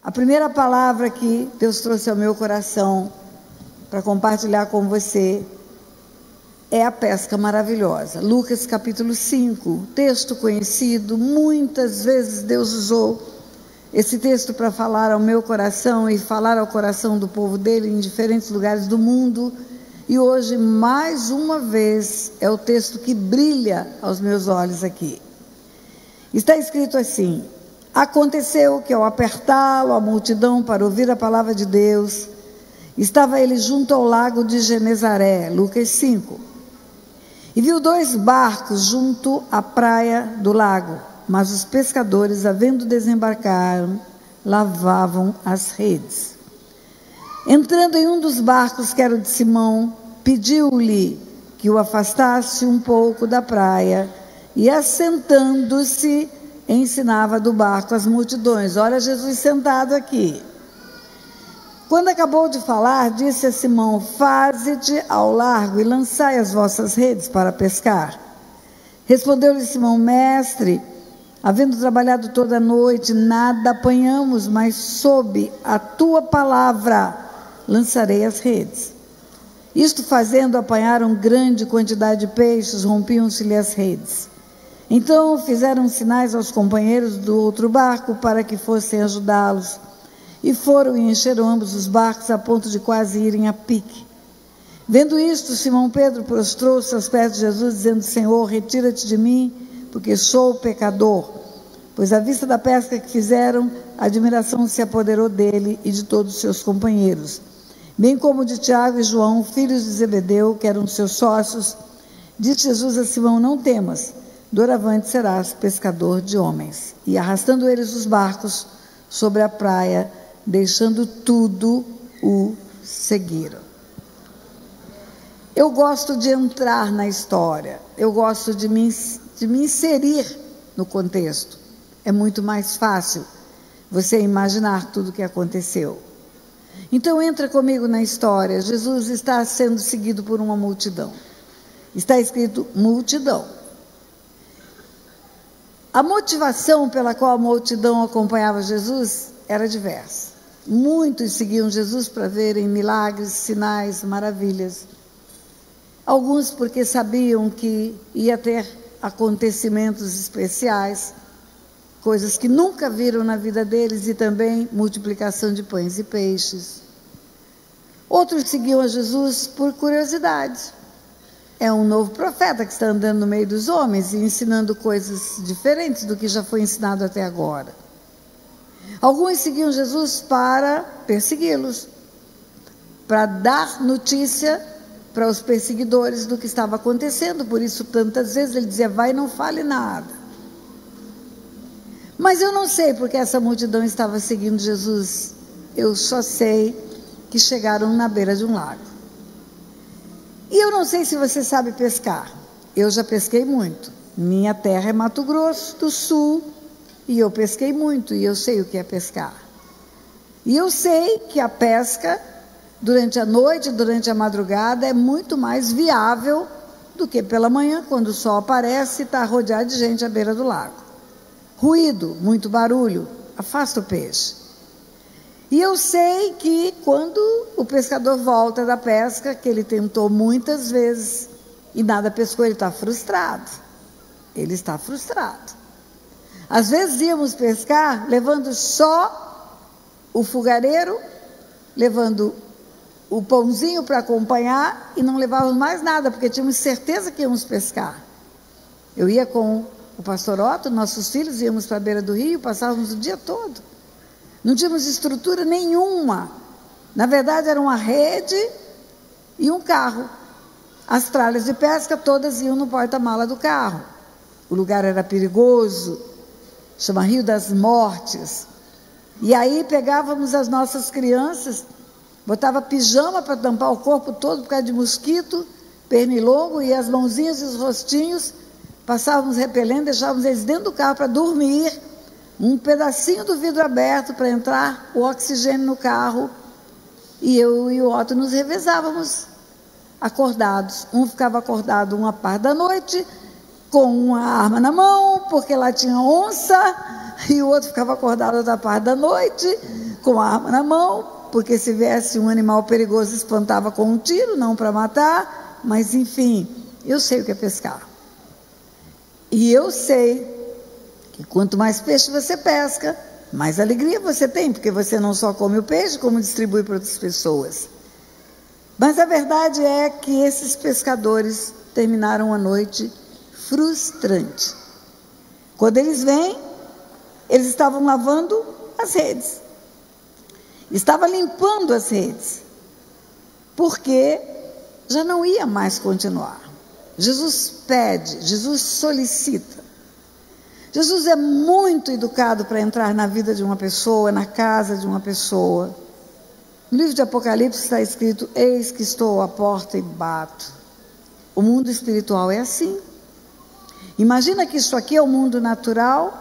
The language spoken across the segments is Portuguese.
A primeira palavra que Deus trouxe ao meu coração para compartilhar com você é a pesca maravilhosa. Lucas capítulo 5, texto conhecido, muitas vezes Deus usou esse texto para falar ao meu coração e falar ao coração do povo dele em diferentes lugares do mundo. E hoje, mais uma vez, é o texto que brilha aos meus olhos aqui. Está escrito assim: aconteceu que ao apertá-lo a multidão para ouvir a palavra de Deus, estava ele junto ao lago de Genezaré, Lucas 5. E viu 2 barcos junto à praia do lago, mas os pescadores, havendo desembarcado, lavavam as redes. Entrando em um dos barcos, que era o de Simão, pediu-lhe que o afastasse um pouco da praia, e assentando-se, ensinava do barco as multidões. Olha Jesus sentado aqui. Quando acabou de falar, disse a Simão: faze-te ao largo e lançai as vossas redes para pescar. Respondeu-lhe Simão: mestre, havendo trabalhado toda a noite, nada apanhamos, mas sob a tua palavra lançarei as redes. Isto fazendo, apanharam grande quantidade de peixes, rompiam-se-lhe as redes. Então fizeram sinais aos companheiros do outro barco para que fossem ajudá-los. E foram e encheram ambos os barcos a ponto de quase irem a pique. Vendo isto, Simão Pedro prostrou-se aos pés de Jesus, dizendo: Senhor, retira-te de mim, porque sou pecador. Pois à vista da pesca que fizeram, a admiração se apoderou dele e de todos os seus companheiros, bem como de Tiago e João, filhos de Zebedeu, que eram seus sócios. Disse Jesus a Simão: não temas, doravante serás pescador de homens. E arrastando eles os barcos sobre a praia, deixando tudo, o seguiram. Eu gosto de entrar na história, eu gosto de me inserir no contexto. É muito mais fácil você imaginar tudo o que aconteceu. Então entra comigo na história. Jesus está sendo seguido por uma multidão. Está escrito multidão. A motivação pela qual a multidão acompanhava Jesus era diversa. Muitos seguiam Jesus para verem milagres, sinais, maravilhas. Alguns porque sabiam que ia ter acontecimentos especiais, coisas que nunca viram na vida deles, e também multiplicação de pães e peixes. Outros seguiam a Jesus por curiosidade. É um novo profeta que está andando no meio dos homens e ensinando coisas diferentes do que já foi ensinado até agora. Alguns seguiam Jesus para persegui-los, para dar notícia para os perseguidores do que estava acontecendo. Por isso, tantas vezes ele dizia: vai e não fale nada. Mas eu não sei porque essa multidão estava seguindo Jesus. Eu só sei que chegaram na beira de um lago. E eu não sei se você sabe pescar. Eu já pesquei muito. Minha terra é Mato Grosso do Sul e eu pesquei muito e eu sei o que é pescar. E eu sei que a pesca durante a noite, durante a madrugada, é muito mais viável do que pela manhã, quando o sol aparece e está rodeado de gente à beira do lago. Ruído, muito barulho, afasta o peixe. E eu sei que quando o pescador volta da pesca, que ele tentou muitas vezes e nada pescou, ele está frustrado. Ele está frustrado. Às vezes íamos pescar levando só o fogareiro, levando o pãozinho para acompanhar e não levávamos mais nada, porque tínhamos certeza que íamos pescar. Eu ia com o pastor Otto, nossos filhos, íamos para a beira do rio, passávamos o dia todo. Não tínhamos estrutura nenhuma. Na verdade, era uma rede e um carro. As tralhas de pesca todas iam no porta-mala do carro. O lugar era perigoso, chama Rio das Mortes. E aí pegávamos as nossas crianças, botava pijama para tampar o corpo todo por causa de mosquito, pernilongo, e as mãozinhas e os rostinhos, passávamos repelendo, deixávamos eles dentro do carro para dormir, um pedacinho do vidro aberto para entrar o oxigênio no carro, e eu e o Otto nos revezávamos acordados. Um ficava acordado uma parte da noite, com uma arma na mão, porque lá tinha onça, e o outro ficava acordado da parte da noite, com a arma na mão, porque se viesse um animal perigoso, espantava com um tiro, não para matar, mas enfim, eu sei o que é pescar. E eu sei que quanto mais peixe você pesca, mais alegria você tem, porque você não só come o peixe, como distribui para outras pessoas. Mas a verdade é que esses pescadores terminaram a noite frustrante. Quando eles vêm, eles estavam lavando as redes. Estavam limpando as redes. Porque já não ia mais continuar. Jesus pede, Jesus solicita. Jesus é muito educado para entrar na vida de uma pessoa, na casa de uma pessoa. No livro de Apocalipse está escrito: eis que estou à porta e bato. O mundo espiritual é assim. Imagina que isso aqui é o mundo natural.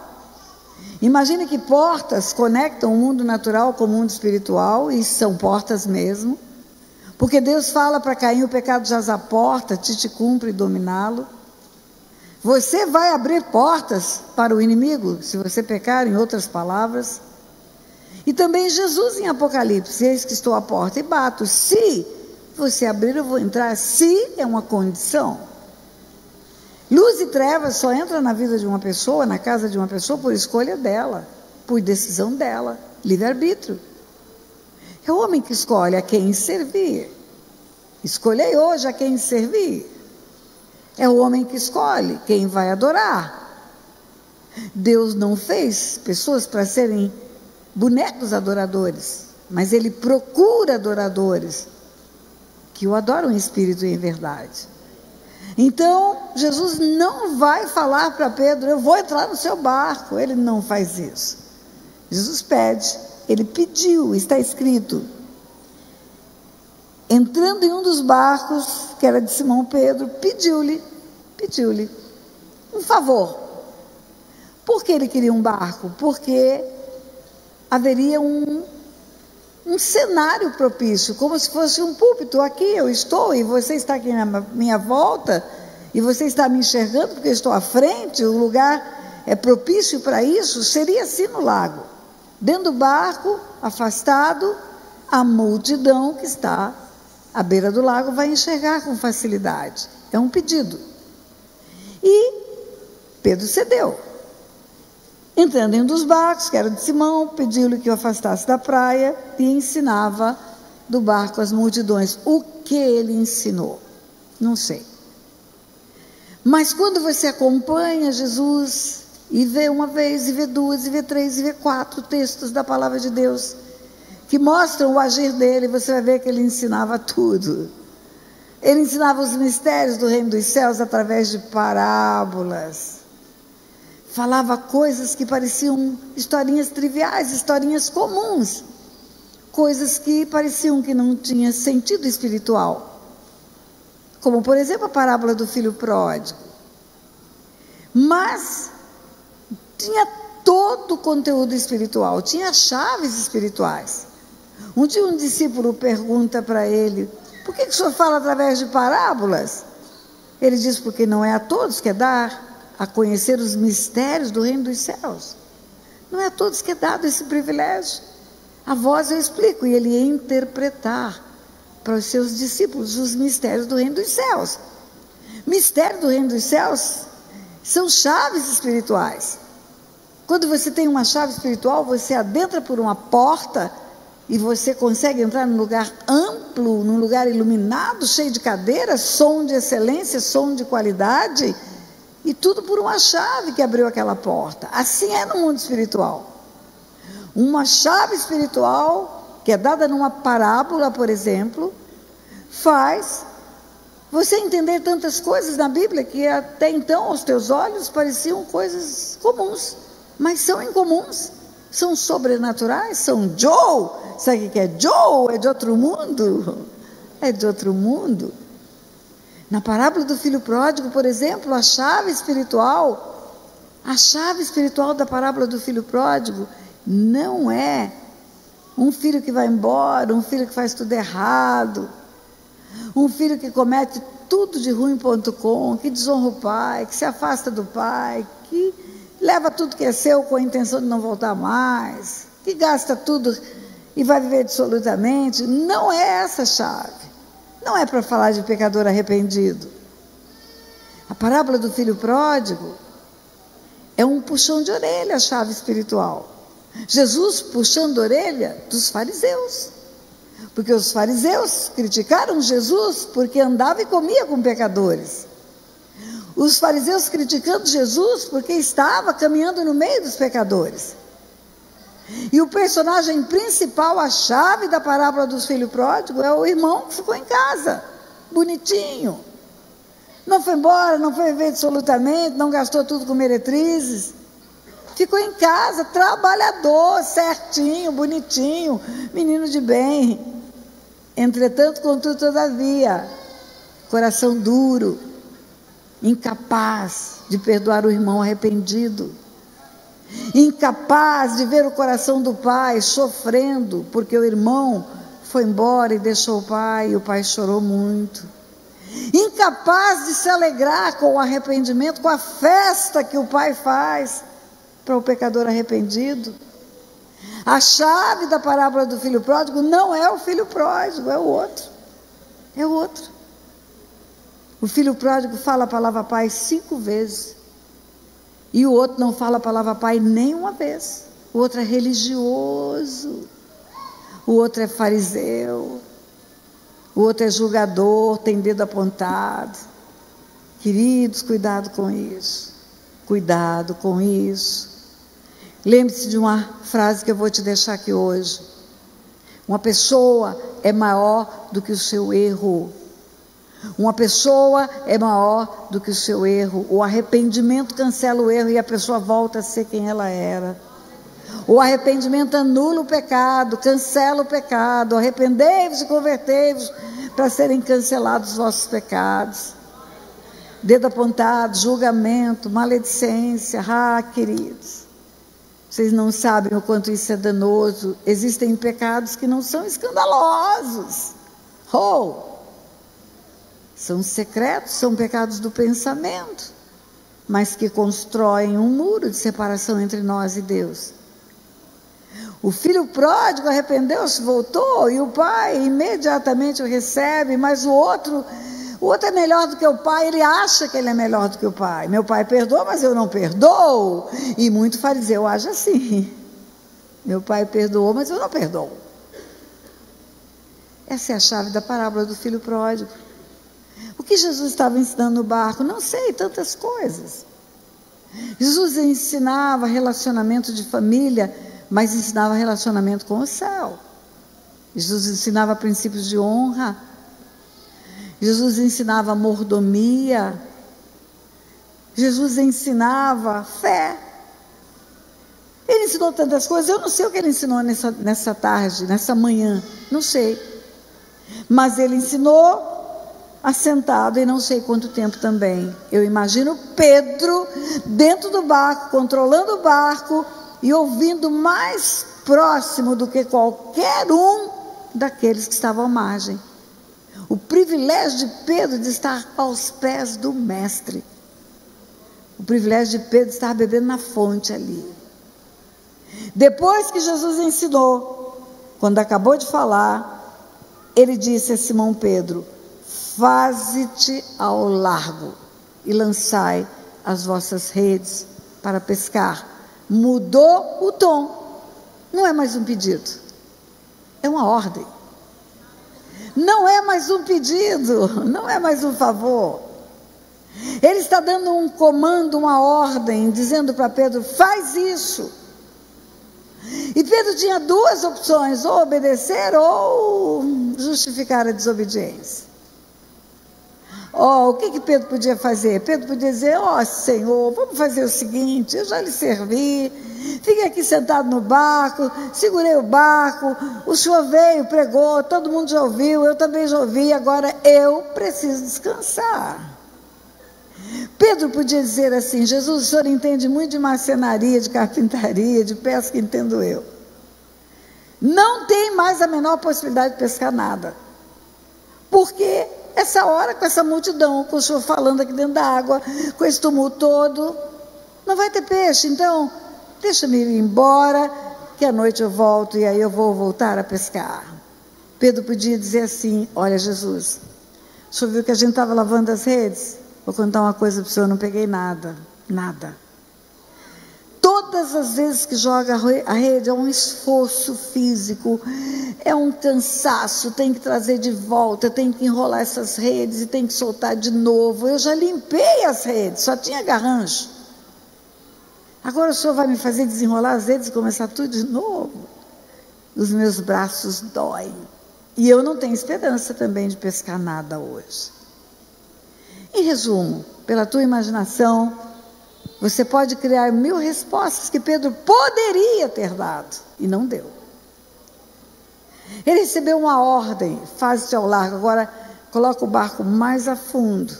Imagina que portas conectam o mundo natural com o mundo espiritual, e são portas mesmo. Porque Deus fala para Caim: o pecado jaz à porta, te cumpre dominá-lo. Você vai abrir portas para o inimigo, se você pecar, em outras palavras. E também Jesus em Apocalipse: eis que estou à porta e bato. Se você abrir, eu vou entrar. Se é uma condição. Luz e trevas só entra na vida de uma pessoa, na casa de uma pessoa, por escolha dela, por decisão dela, livre-arbítrio. É o homem que escolhe a quem servir. Escolhei hoje a quem servir. É o homem que escolhe quem vai adorar. Deus não fez pessoas para serem bonecos adoradores, mas Ele procura adoradores que o adoram em espírito e em verdade. Então, Jesus não vai falar para Pedro: eu vou entrar no seu barco. Ele não faz isso. Jesus pede, ele pediu, está escrito. Entrando em um dos barcos, que era de Simão Pedro, pediu-lhe um favor. Por que ele queria um barco? Porque haveria um cenário propício, como se fosse um púlpito. Aqui eu estou e você está aqui na minha volta, e você está me enxergando porque eu estou à frente, o lugar é propício para isso. Seria assim no lago. Dentro do barco, afastado, a multidão que está à beira do lago vai enxergar com facilidade. É um pedido. E Pedro cedeu. Entrando em um dos barcos, que era de Simão, pediu-lhe que o afastasse da praia e ensinava do barco as multidões. O que ele ensinou? Não sei. Mas quando você acompanha Jesus e vê uma vez, e vê duas, e vê três, e vê quatro textos da palavra de Deus que mostram o agir dele, você vai ver que ele ensinava tudo. Ele ensinava os mistérios do reino dos céus através de parábolas. Falava coisas que pareciam historinhas triviais, historinhas comuns, coisas que pareciam que não tinham sentido espiritual, como por exemplo a parábola do filho pródigo. Mas tinha todo o conteúdo espiritual, tinha chaves espirituais. Um dia um discípulo pergunta para ele: por que o senhor fala através de parábolas? Ele diz: porque não é a todos que é dar a conhecer os mistérios do reino dos céus. Não é a todos que é dado esse privilégio. A vós eu explico. E ele ia interpretar para os seus discípulos os mistérios do reino dos céus. Mistério do reino dos céus são chaves espirituais. Quando você tem uma chave espiritual, você adentra por uma porta e você consegue entrar num lugar amplo, num lugar iluminado, cheio de cadeiras, som de excelência, som de qualidade, e tudo por uma chave que abriu aquela porta. Assim é no mundo espiritual. Uma chave espiritual, que é dada numa parábola, por exemplo, faz você entender tantas coisas na Bíblia que até então aos teus olhos pareciam coisas comuns, mas são incomuns, são sobrenaturais, são Joe. Sabe o que é Joe? É de outro mundo. É de outro mundo. Na parábola do filho pródigo, por exemplo, a chave espiritual da parábola do filho pródigo não é um filho que vai embora, um filho que faz tudo errado. Um filho que comete tudo de ruim.com, que desonra o pai, que se afasta do pai, que leva tudo que é seu com a intenção de não voltar mais, que gasta tudo e vai viver dissolutamente. Não é essa a chave. Não é para falar de pecador arrependido. A parábola do filho pródigo é um puxão de orelha, a chave espiritual. Jesus puxando a orelha dos fariseus. Porque os fariseus criticaram Jesus porque andava e comia com pecadores. Os fariseus criticando Jesus porque estava caminhando no meio dos pecadores. E o personagem principal, a chave da parábola do filho pródigo, é o irmão que ficou em casa, bonitinho. Não foi embora, não foi viver dissolutamente, não gastou tudo com meretrizes. Ficou em casa, trabalhador, certinho, bonitinho, menino de bem. Entretanto, contudo, todavia, coração duro, incapaz de perdoar o irmão arrependido, incapaz de ver o coração do pai sofrendo, porque o irmão foi embora e deixou o pai, e o pai chorou muito. Incapaz de se alegrar com o arrependimento, com a festa que o pai faz para o pecador arrependido. A chave da parábola do filho pródigo não é o filho pródigo, é o outro. É o outro. O filho pródigo fala a palavra pai 5 vezes. E o outro não fala a palavra pai nenhuma vez. O outro é religioso. O outro é fariseu. O outro é julgador, tem dedo apontado. Queridos, cuidado com isso. Cuidado com isso. Lembre-se de uma frase que eu vou te deixar aqui hoje. Uma pessoa é maior do que o seu erro. Uma pessoa é maior do que o seu erro. O arrependimento cancela o erro e a pessoa volta a ser quem ela era. O arrependimento anula o pecado, cancela o pecado. Arrependei-vos e convertei-vos para serem cancelados os vossos pecados. Dedo apontado, julgamento, maledicência. Ah, queridos, vocês não sabem o quanto isso é danoso. Existem pecados que não são escandalosos. São secretos, são pecados do pensamento, mas que constroem um muro de separação entre nós e Deus. O filho pródigo arrependeu-se, voltou, e o pai imediatamente o recebe, mas o outro é melhor do que o pai, ele acha que ele é melhor do que o pai. Meu pai perdoa, mas eu não perdoo. E muito fariseu age assim. Meu pai perdoou, mas eu não perdoo. Essa é a chave da parábola do filho pródigo. O que Jesus estava ensinando no barco? Não sei, tantas coisas. Jesus ensinava relacionamento de família, mas ensinava relacionamento com o céu. Jesus ensinava princípios de honra. Jesus ensinava mordomia. Jesus ensinava fé. Ele ensinou tantas coisas. Eu não sei o que ele ensinou nessa tarde, nessa manhã. Não sei. Mas ele ensinou assentado e não sei quanto tempo também. Eu imagino Pedro dentro do barco, controlando o barco e ouvindo mais próximo do que qualquer um daqueles que estavam à margem. O privilégio de Pedro de estar aos pés do mestre. O privilégio de Pedro de estar bebendo na fonte ali. Depois que Jesus ensinou, quando acabou de falar, ele disse a Simão Pedro: faze-te ao largo e lançai as vossas redes para pescar. Mudou o tom. Não é mais um pedido, é uma ordem. Não é mais um pedido, não é mais um favor. Ele está dando um comando, uma ordem, dizendo para Pedro: faz isso. E Pedro tinha 2 opções: ou obedecer ou justificar a desobediência. O que Pedro podia fazer? Pedro podia dizer: Senhor, vamos fazer o seguinte, eu já lhe servi, fiquei aqui sentado no barco, segurei o barco, o senhor veio, pregou, todo mundo já ouviu, eu também já ouvi, agora eu preciso descansar. Pedro podia dizer assim: Jesus, o senhor entende muito de marcenaria, de carpintaria, de pesca, entendo eu. Não tem mais a menor possibilidade de pescar nada. Porque essa hora, com essa multidão, com o senhor falando aqui dentro da água, com esse tumulto todo, não vai ter peixe. Então, deixa-me ir embora, que à noite eu volto e aí eu vou voltar a pescar. Pedro podia dizer assim: olha, Jesus, o senhor viu que a gente estava lavando as redes? Vou contar uma coisa para o senhor, não peguei nada, nada. Todas as vezes que joga a rede é um esforço físico, é um cansaço, tem que trazer de volta, tem que enrolar essas redes e tem que soltar de novo. Eu já limpei as redes, só tinha garrancho. Agora o senhor vai me fazer desenrolar as redes e começar tudo de novo? Os meus braços doem. E eu não tenho esperança também de pescar nada hoje. Em resumo, pela tua imaginação, você pode criar 1000 respostas que Pedro poderia ter dado e não deu. Ele recebeu uma ordem: faze-te ao largo, agora coloca o barco mais a fundo.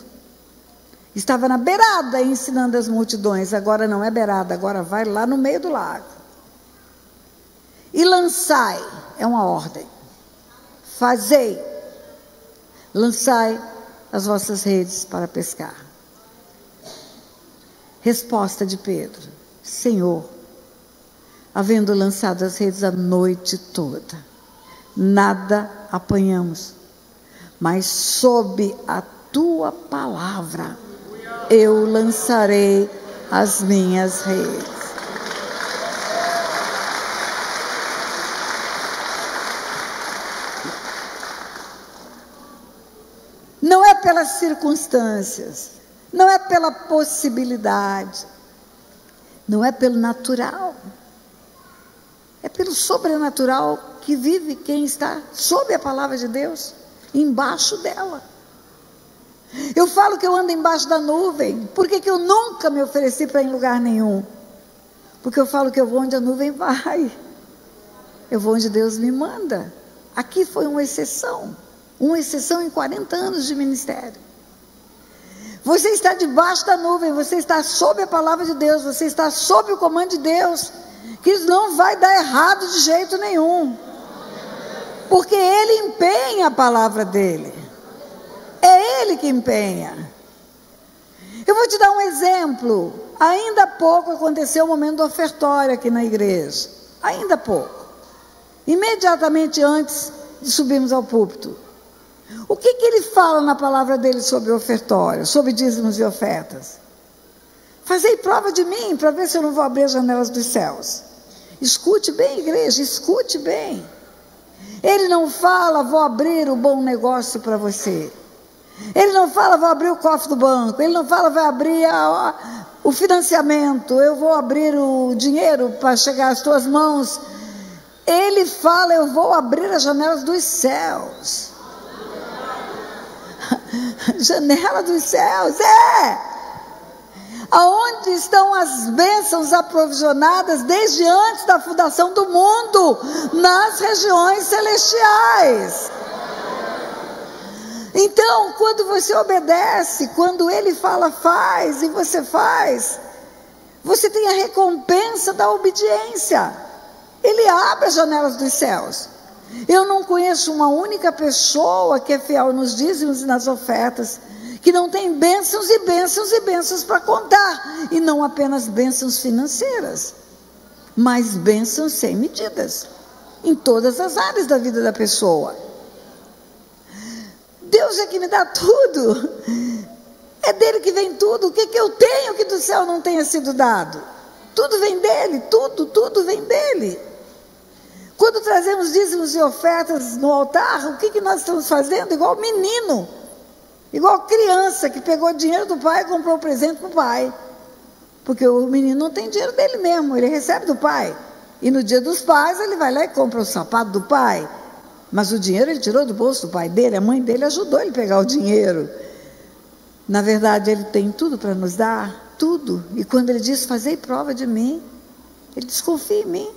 Estava na beirada ensinando as multidões, agora não é beirada, agora vai lá no meio do lago. E lançai, é uma ordem. Fazei, lançai as vossas redes para pescar. Resposta de Pedro: Senhor, havendo lançado as redes a noite toda, nada apanhamos, mas sob a tua palavra eu lançarei as minhas redes. Não é pelas circunstâncias, não é pela possibilidade, não é pelo natural, é pelo sobrenatural que vive quem está sob a palavra de Deus, embaixo dela. Eu falo que eu ando embaixo da nuvem. Por que eu nunca me ofereci para ir em lugar nenhum? Porque eu falo que eu vou onde a nuvem vai, eu vou onde Deus me manda. Aqui foi uma exceção em 40 anos de ministério. Você está debaixo da nuvem, você está sob a palavra de Deus, você está sob o comando de Deus, que isso não vai dar errado de jeito nenhum, porque Ele empenha a palavra dEle, é Ele que empenha. Eu vou te dar um exemplo. Ainda há pouco aconteceu o momento do ofertório aqui na igreja, ainda há pouco, imediatamente antes de subirmos ao púlpito. O que ele fala na palavra dele sobre o ofertório, sobre dízimos e ofertas? Fazei prova de mim, para ver se eu não vou abrir as janelas dos céus. Escute bem, igreja, escute bem. Ele não fala: vou abrir o bom negócio para você. Ele não fala: vou abrir o cofre do banco. Ele não fala: vai abrir o financiamento, eu vou abrir o dinheiro para chegar às tuas mãos. Ele fala: eu vou abrir as janelas dos céus. Janela dos céus, aonde estão as bênçãos aprovisionadas desde antes da fundação do mundo, nas regiões celestiais. Então, quando você obedece, quando Ele fala faz e você faz, você tem a recompensa da obediência. Ele abre as janelas dos céus. Eu não conheço uma única pessoa que é fiel nos dízimos e nas ofertas, que não tem bênçãos e bênçãos e bênçãos para contar, e não apenas bênçãos financeiras, mas bênçãos sem medidas, em todas as áreas da vida da pessoa. Deus é que me dá tudo, é dele que vem tudo. O que eu tenho que do céu não tenha sido dado? Tudo vem dele, tudo vem dele. Quando trazemos dízimos e ofertas no altar, o que nós estamos fazendo? Igual menino, igual criança que pegou dinheiro do pai e comprou um presente para o pai. Porque o menino não tem dinheiro dele mesmo, ele recebe do pai. E no dia dos pais ele vai lá e compra o sapato do pai. Mas o dinheiro ele tirou do bolso do pai dele, a mãe dele ajudou ele a pegar o dinheiro. Na verdade, ele tem tudo para nos dar, tudo. E quando ele diz: fazei prova de mim, ele diz: confia em mim,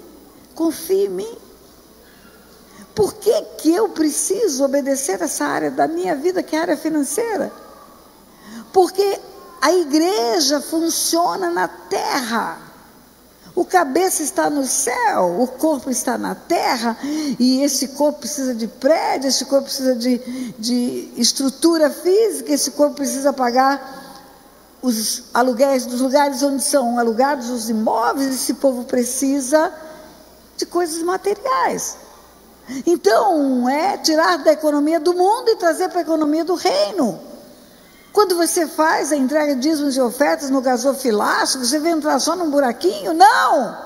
confia em mim. Por que eu preciso obedecer essa área da minha vida, que é a área financeira? Porque a igreja funciona na terra. O cabeça está no céu, o corpo está na terra, e esse corpo precisa de prédio, esse corpo precisa de estrutura física, esse corpo precisa pagar os aluguéis dos lugares onde são alugados os imóveis, esse povo precisa de coisas materiais. Então, é tirar da economia do mundo e trazer para a economia do reino. Quando você faz a entrega de dízimos e ofertas no gasofilácio, você vem entrar só num buraquinho? Não!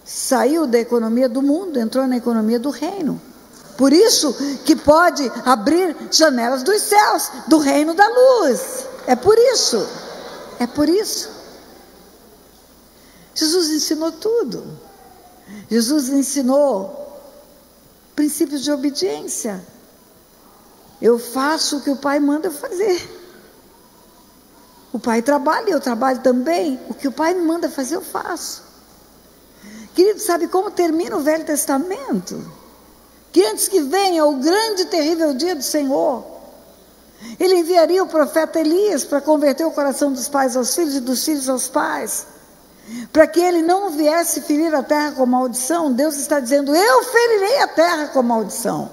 Saiu da economia do mundo, entrou na economia do reino. Por isso que pode abrir janelas dos céus, do reino da luz. É por isso. É por isso. Jesus ensinou tudo. Jesus ensinou princípios de obediência. Eu faço o que o Pai manda eu fazer. O Pai trabalha, eu trabalho também. O que o Pai me manda fazer, eu faço. Querido, sabe como termina o Velho Testamento? Que antes que venha o grande e terrível dia do Senhor, Ele enviaria o profeta Elias para converter o coração dos pais aos filhos e dos filhos aos pais, para que ele não viesse ferir a terra com maldição. Deus está dizendo: eu ferirei a terra com maldição,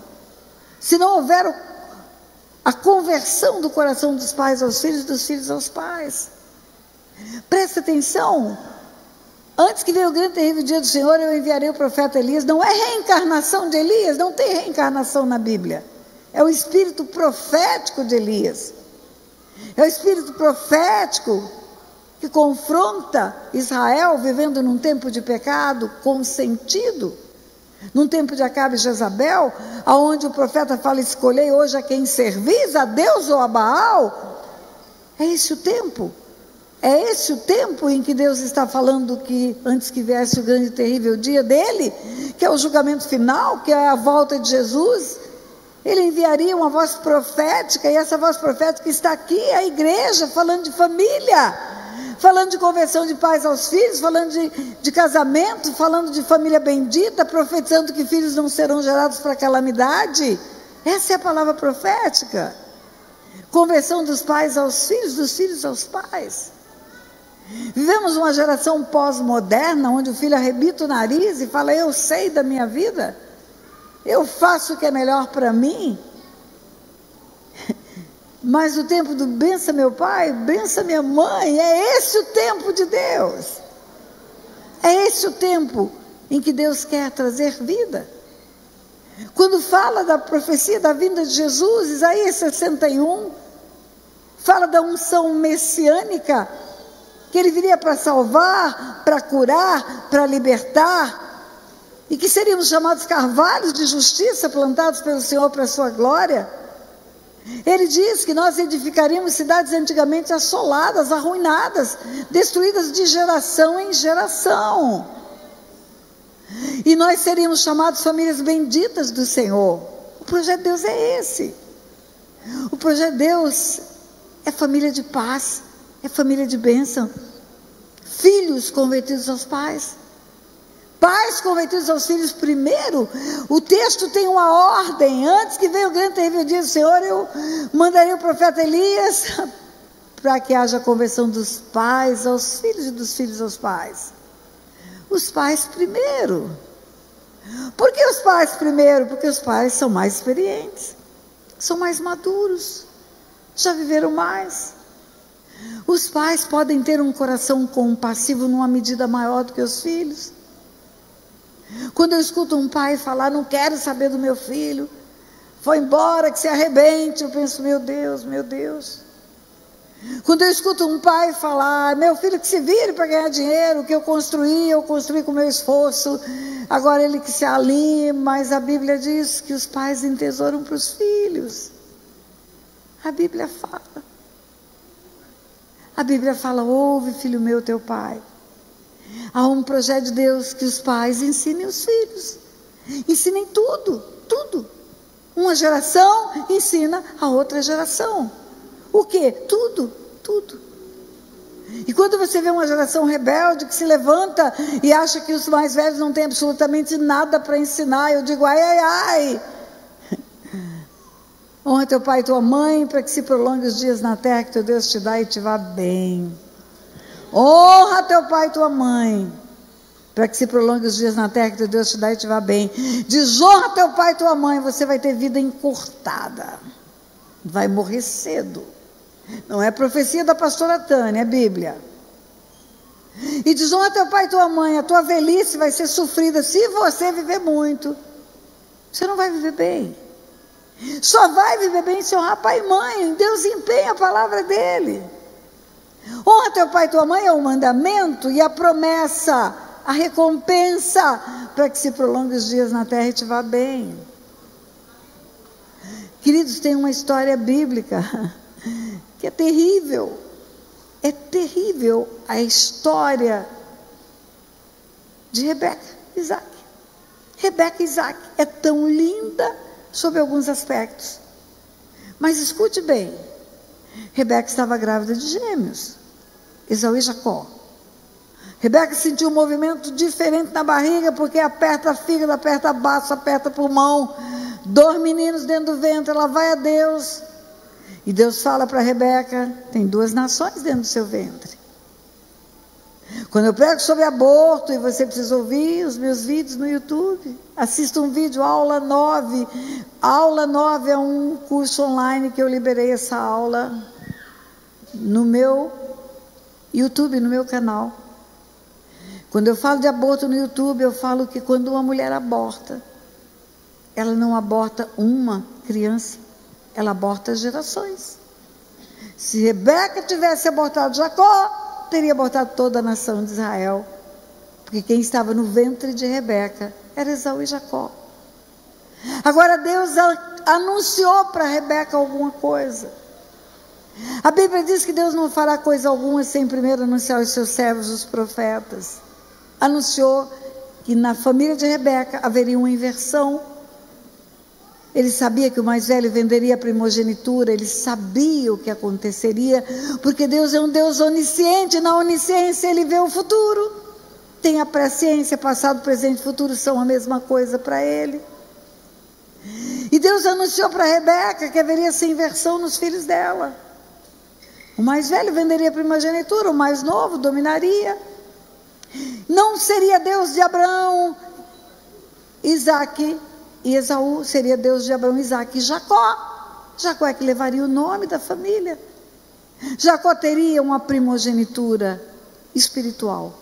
se não houver a conversão do coração dos pais aos filhos e dos filhos aos pais. Presta atenção. Antes que venha o grande e terrível dia do Senhor, eu enviarei o profeta Elias. Não é reencarnação de Elias, não tem reencarnação na Bíblia. É o espírito profético de Elias. É o espírito profético que confronta Israel vivendo num tempo de pecado consentido, num tempo de Acabe e Jezabel, aonde o profeta fala: escolhei hoje a quem servis, a Deus ou a Baal. É esse o tempo. É esse o tempo em que Deus está falando que antes que viesse o grande e terrível dia dele, que é o julgamento final, que é a volta de Jesus, Ele enviaria uma voz profética, e essa voz profética está aqui, a igreja, falando de família, falando de conversão de pais aos filhos, falando de casamento, falando de família bendita, profetizando que filhos não serão gerados para calamidade. Essa é a palavra profética. Conversão dos pais aos filhos, dos filhos aos pais. Vivemos uma geração pós-moderna, onde o filho arrebita o nariz e fala: eu sei da minha vida, eu faço o que é melhor para mim. Mas o tempo do bença meu pai, bença minha mãe, é esse o tempo de Deus. É esse o tempo em que Deus quer trazer vida. Quando fala da profecia da vinda de Jesus, Isaías 61, fala da unção messiânica, que Ele viria para salvar, para curar, para libertar, e que seríamos chamados carvalhos de justiça, plantados pelo Senhor para a sua glória. Ele diz que nós edificaríamos cidades antigamente assoladas, arruinadas, destruídas de geração em geração. E nós seríamos chamados famílias benditas do Senhor. O projeto de Deus é esse. O projeto de Deus é família de paz, é família de bênção. Filhos convertidos aos pais. Pais convertidos aos filhos primeiro. O texto tem uma ordem: antes que venha o grande e terrível dia do Senhor, eu mandaria o profeta Elias para que haja a conversão dos pais aos filhos e dos filhos aos pais. Os pais primeiro. Por que os pais primeiro? Porque os pais são mais experientes, são mais maduros, já viveram mais. Os pais podem ter um coração compassivo numa medida maior do que os filhos. Quando eu escuto um pai falar: não quero saber do meu filho, foi embora, que se arrebente, eu penso: meu Deus, meu Deus. Quando eu escuto um pai falar: meu filho que se vire para ganhar dinheiro, o que eu construí com meu esforço, agora ele que se alinhe. Mas a Bíblia diz que os pais entesouram para os filhos. A Bíblia fala. A Bíblia fala: ouve, filho meu, teu pai. Há um projeto de Deus que os pais ensinem os filhos. Ensinem tudo, tudo. Uma geração ensina a outra geração. O quê? Tudo, tudo. E quando você vê uma geração rebelde que se levanta e acha que os mais velhos não têm absolutamente nada para ensinar, eu digo: ai, ai, ai. Honra teu pai e tua mãe, para que se prolongue os dias na terra que teu Deus te dá e te vá bem. Honra teu pai e tua mãe. para que se prolongue os dias na terra que teu Deus te dá e te vá bem. Desonra teu pai e tua mãe, você vai ter vida encurtada. Vai morrer cedo. Não é profecia da pastora Tânia, é Bíblia. E desonra teu pai e tua mãe, a tua velhice vai ser sofrida. Se você viver muito, você não vai viver bem. Só vai viver bem se honrar pai e mãe. Deus empenha a palavra dele. Honra teu pai e tua mãe é o mandamento e a promessa, a recompensa, para que se prolongue os dias na terra e te vá bem. Queridos, tem uma história bíblica que é terrível. É terrível a história de Rebeca e Isaac. Rebeca e Isaac é tão linda sob alguns aspectos. Mas escute bem, Rebeca estava grávida de gêmeos, Esaú e Jacó. Rebeca sentiu um movimento diferente na barriga, porque aperta fígado, aperta baço, aperta pulmão, 2 meninos dentro do ventre, ela vai a Deus. E Deus fala para Rebeca, tem 2 nações dentro do seu ventre. Quando eu prego sobre aborto, e você precisa ouvir os meus vídeos no YouTube, assista um vídeo, aula 9. Aula 9 é um curso online que eu liberei essa aula no meu YouTube, no meu canal. Quando eu falo de aborto no YouTube, eu falo que quando uma mulher aborta, ela não aborta uma criança, ela aborta gerações. Se Rebeca tivesse abortado Jacó, teria abortado toda a nação de Israel, porque quem estava no ventre de Rebeca era Esaú e Jacó. Agora Deus anunciou para Rebeca alguma coisa. A Bíblia diz que Deus não fará coisa alguma sem primeiro anunciar aos seus servos, os profetas. Anunciou que na família de Rebeca haveria uma inversão. Ele sabia que o mais velho venderia a primogenitura, ele sabia o que aconteceria, porque Deus é um Deus onisciente, na onisciência ele vê o futuro, tem a presciência, passado, presente e futuro são a mesma coisa para ele. E Deus anunciou para Rebeca que haveria essa inversão nos filhos dela. O mais velho venderia a primogenitura, o mais novo dominaria. Não seria Deus de Abraão, Isaac e Esaú, seria Deus de Abraão, Isaac e Jacó. Jacó é que levaria o nome da família. Jacó teria uma primogenitura espiritual,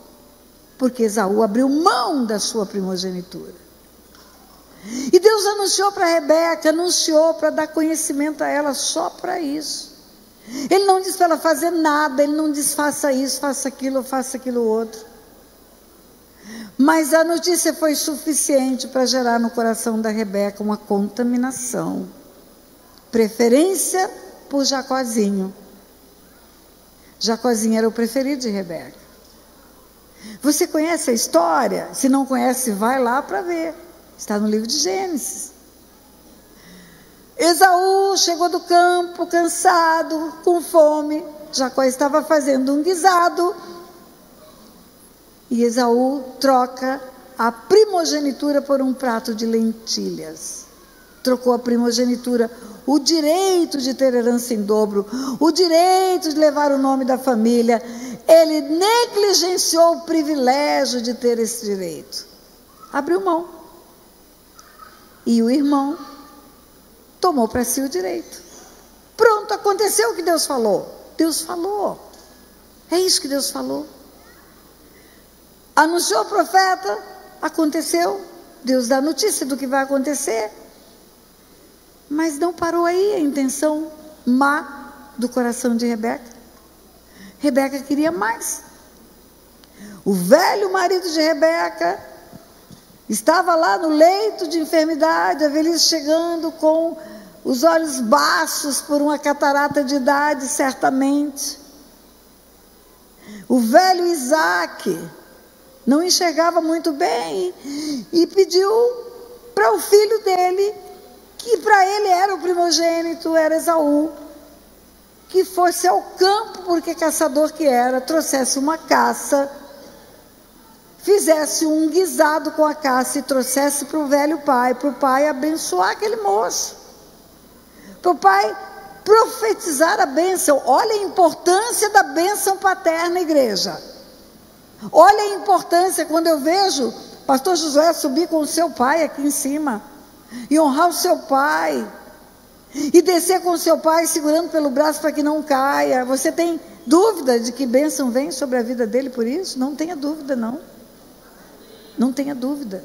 porque Esaú abriu mão da sua primogenitura. E Deus anunciou para Rebeca, anunciou para dar conhecimento a ela só para isso. Ele não disse para ela fazer nada, ele não disse faça isso, faça aquilo outro. Mas a notícia foi suficiente para gerar no coração da Rebeca uma contaminação. Preferência por Jacózinho. Jacózinho era o preferido de Rebeca. Você conhece a história? Se não conhece, vai lá para ver. Está no livro de Gênesis. Esaú chegou do campo, cansado, com fome. Jacó estava fazendo um guisado. E Esaú troca a primogenitura por um prato de lentilhas. Trocou a primogenitura, o direito de ter herança em dobro, o direito de levar o nome da família. Ele negligenciou o privilégio de ter esse direito. Abriu mão. E o irmão tomou para si o direito. Pronto, aconteceu o que Deus falou. Deus falou. É isso que Deus falou. Anunciou o profeta, aconteceu. Deus dá notícia do que vai acontecer. Mas não parou aí a intenção má do coração de Rebeca. Rebeca queria mais. O velho marido de Rebeca estava lá no leito de enfermidade, a velhice chegando, com os olhos baços por uma catarata de idade, certamente. O velho Isaac não enxergava muito bem e pediu para o filho dele, que para ele era o primogênito, era Esaú, que fosse ao campo, porque caçador que era, trouxesse uma caça, fizesse um guisado com a caça e trouxesse para o velho pai, para o pai abençoar aquele moço, para o pai profetizar a bênção. Olha a importância da bênção paterna, igreja. Olha a importância quando eu vejo pastor Josué subir com o seu pai aqui em cima, e honrar o seu pai, e descer com o seu pai segurando pelo braço para que não caia. Você tem dúvida de que bênção vem sobre a vida dele por isso? Não tenha dúvida, não. Não tenha dúvida.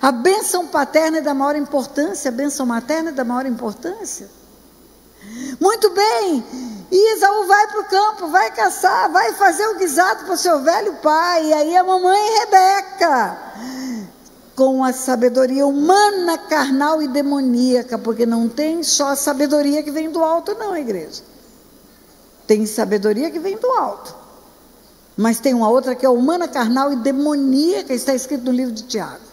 A bênção paterna é da maior importância, a bênção materna é da maior importância. Muito bem, e Esaú vai para o campo, vai caçar, vai fazer o guisado para o seu velho pai. E aí a mamãe Rebeca, com a sabedoria humana, carnal e demoníaca, porque não tem só a sabedoria que vem do alto, não, igreja. Tem sabedoria que vem do alto, mas tem uma outra que é humana, carnal e demoníaca, está escrito no livro de Tiago.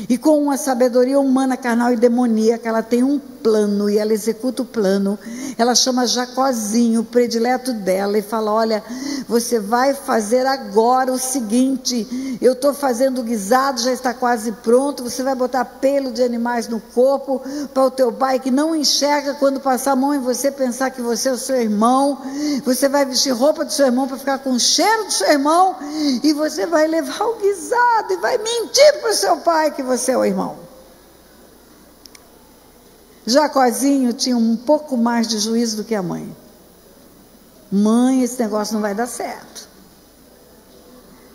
E com uma sabedoria humana, carnal e demoníaca, ela tem um plano, e ela executa o plano. Ela chama Jacozinho, o predileto dela, e fala: olha, você vai fazer agora o seguinte, eu estou fazendo o guisado, já está quase pronto, você vai botar pelo de animais no corpo, para o teu pai que não enxerga, quando passar a mão em você, pensar que você é o seu irmão. Você vai vestir roupa do seu irmão para ficar com o cheiro do seu irmão, e você vai levar o guisado e vai mentir para o seu pai que você é o irmão. Jacozinho tinha um pouco mais de juízo do que a mãe. Mãe, esse negócio não vai dar certo.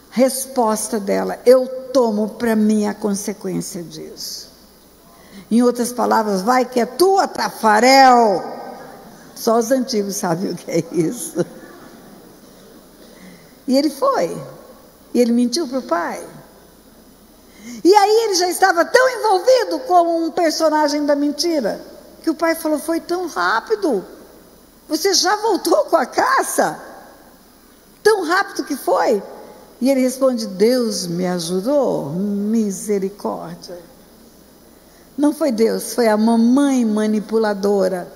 Resposta dela: eu tomo para mim a consequência disso. Em outras palavras, vai que é tua, Tafarel. Só os antigos sabem o que é isso. E ele foi. E ele mentiu para o pai. E aí ele já estava tão envolvido como um personagem da mentira, que o pai falou: foi tão rápido, você já voltou com a caça? Tão rápido que foi? E ele responde: Deus me ajudou, misericórdia. Não foi Deus, foi a mamãe manipuladora,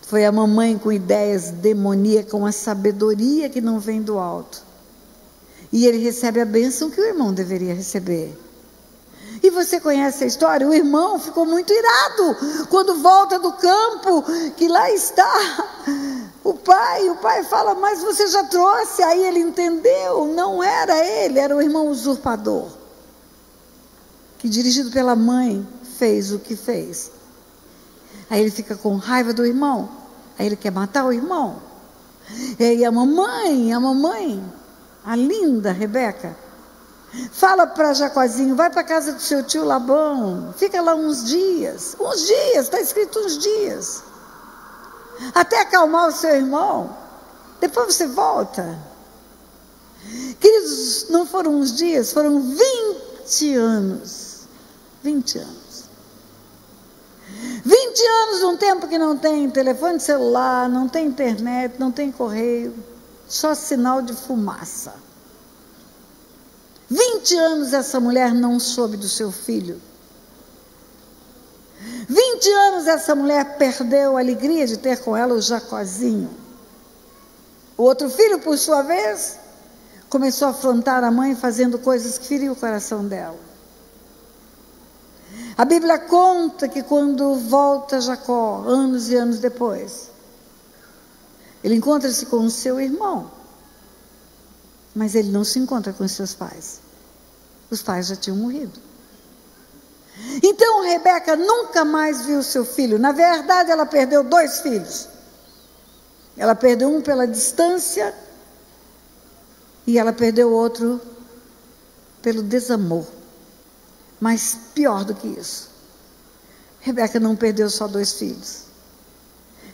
foi a mamãe com ideias demoníacas, com a sabedoria que não vem do alto. E ele recebe a bênção que o irmão deveria receber. E você conhece a história? O irmão ficou muito irado quando volta do campo, que lá está o pai fala: mas você já trouxe. Aí ele entendeu, não era ele, era o irmão usurpador, que dirigido pela mãe fez o que fez. Aí ele fica com raiva do irmão, aí ele quer matar o irmão. E aí a mamãe, a linda Rebeca, fala para Jacozinho: vai para a casa do seu tio Labão, fica lá uns dias, está escrito uns dias, até acalmar o seu irmão, depois você volta. Queridos, não foram uns dias, foram 20 anos. 20 anos. 20 anos num tempo que não tem telefone celular, não tem internet, não tem correio, só sinal de fumaça. 20 anos essa mulher não soube do seu filho. 20 anos essa mulher perdeu a alegria de ter com ela o Jacozinho. O outro filho, por sua vez, começou a afrontar a mãe, fazendo coisas que feriam o coração dela. A Bíblia conta que quando volta Jacó, anos e anos depois, ele encontra-se com o seu irmão, mas ele não se encontra com os seus pais. Os pais já tinham morrido. Então Rebeca nunca mais viu seu filho. Na verdade, ela perdeu 2 filhos. Ela perdeu um pela distância e ela perdeu o outro pelo desamor. Mas pior do que isso, Rebeca não perdeu só 2 filhos.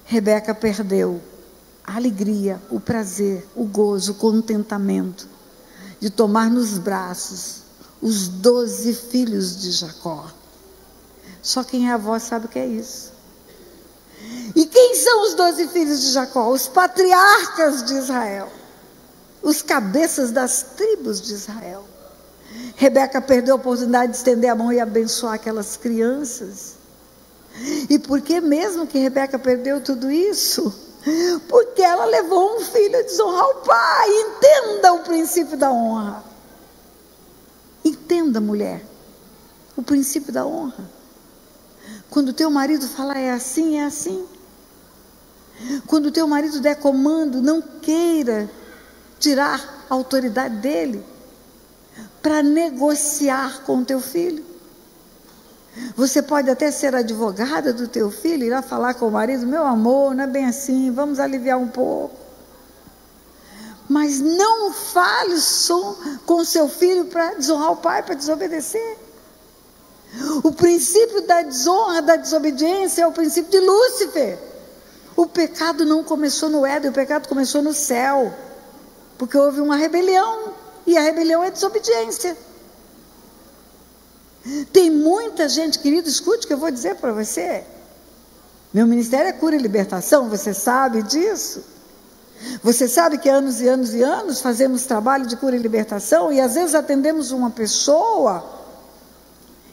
Rebeca perdeu a alegria, o prazer, o gozo, o contentamento de tomar nos braços os 12 filhos de Jacó. Só quem é avó sabe o que é isso. E quem são os 12 filhos de Jacó? Os patriarcas de Israel, os cabeças das tribos de Israel. Rebeca perdeu a oportunidade de estender a mão e abençoar aquelas crianças. E por que mesmo que Rebeca perdeu tudo isso? Porque ela levou um filho a desonrar o pai. Entenda o princípio da honra. Entenda, mulher, o princípio da honra. Quando o teu marido falar é assim, é assim. Quando o teu marido der comando, não queira tirar a autoridade dele para negociar com o teu filho. Você pode até ser advogada do teu filho, ir lá falar com o marido: meu amor, não é bem assim, vamos aliviar um pouco. Mas não fale com seu filho para desonrar o pai, para desobedecer. O princípio da desonra, da desobediência é o princípio de Lúcifer. O pecado não começou no Éden, o pecado começou no céu, porque houve uma rebelião, e a rebelião é desobediência. Tem muita gente, querido, escute o que eu vou dizer para você. Meu ministério é cura e libertação, você sabe disso. Você sabe que anos e anos e anos fazemos trabalho de cura e libertação, e às vezes atendemos uma pessoa,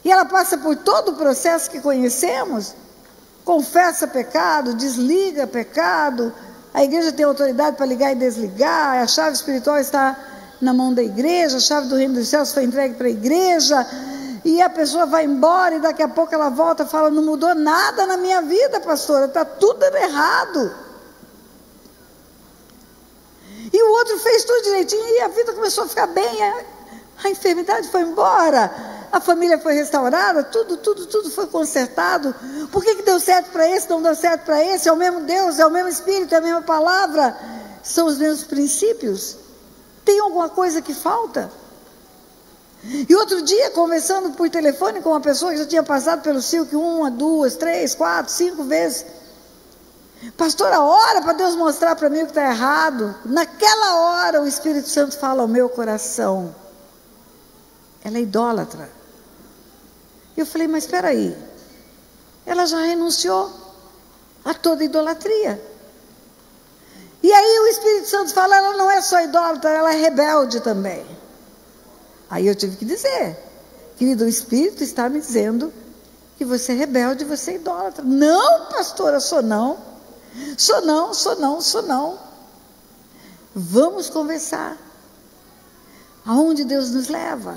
e ela passa por todo o processo que conhecemos, confessa pecado, desliga pecado, a igreja tem autoridade para ligar e desligar, a chave espiritual está na mão da igreja, a chave do reino dos céus foi entregue para a igreja, e a pessoa vai embora, e daqui a pouco ela volta e fala: não mudou nada na minha vida, pastora, está tudo errado. E o outro fez tudo direitinho, e a vida começou a ficar bem, a enfermidade foi embora, a família foi restaurada, tudo foi consertado. Por que deu certo para esse, não deu certo para esse? É o mesmo Deus, é o mesmo Espírito, é a mesma palavra, são os mesmos princípios. Tem alguma coisa que falta? E outro dia, conversando por telefone com uma pessoa que já tinha passado pelo Silk 1, 2, 3, 4, 5 vezes: pastora, ora para Deus mostrar para mim o que está errado. Naquela hora o Espírito Santo fala ao meu coração: ela é idólatra. Eu falei: mas espera aí, ela já renunciou a toda idolatria. E aí o Espírito Santo fala: ela não é só idólatra, ela é rebelde também. Aí eu tive que dizer: querido, o Espírito está me dizendo que você é rebelde, você é idólatra. Não, pastora, sou não. Sou não. Vamos conversar. Aonde Deus nos leva?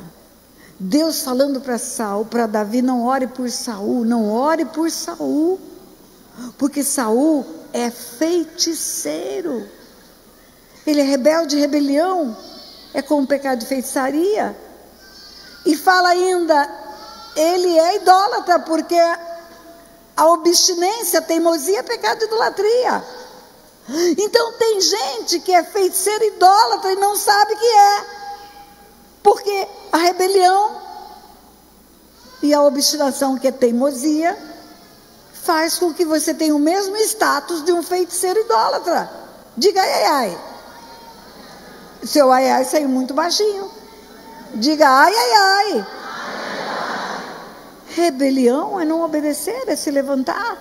Deus falando para Davi: não ore por Saul, não ore por Saul, porque Saul é feiticeiro, ele é rebelde, rebelião, é como pecado de feitiçaria. E fala ainda: ele é idólatra, porque a obstinência, a teimosia é pecado de idolatria. Então tem gente que é feiticeira, idólatra, e não sabe que é, porque a rebelião e a obstinação, que é teimosia, faz com que você tenha o mesmo status de um feiticeiro idólatra. Diga ai, ai, ai. Seu ai, ai saiu muito baixinho. Diga ai, ai, ai. Rebelião é não obedecer, é se levantar,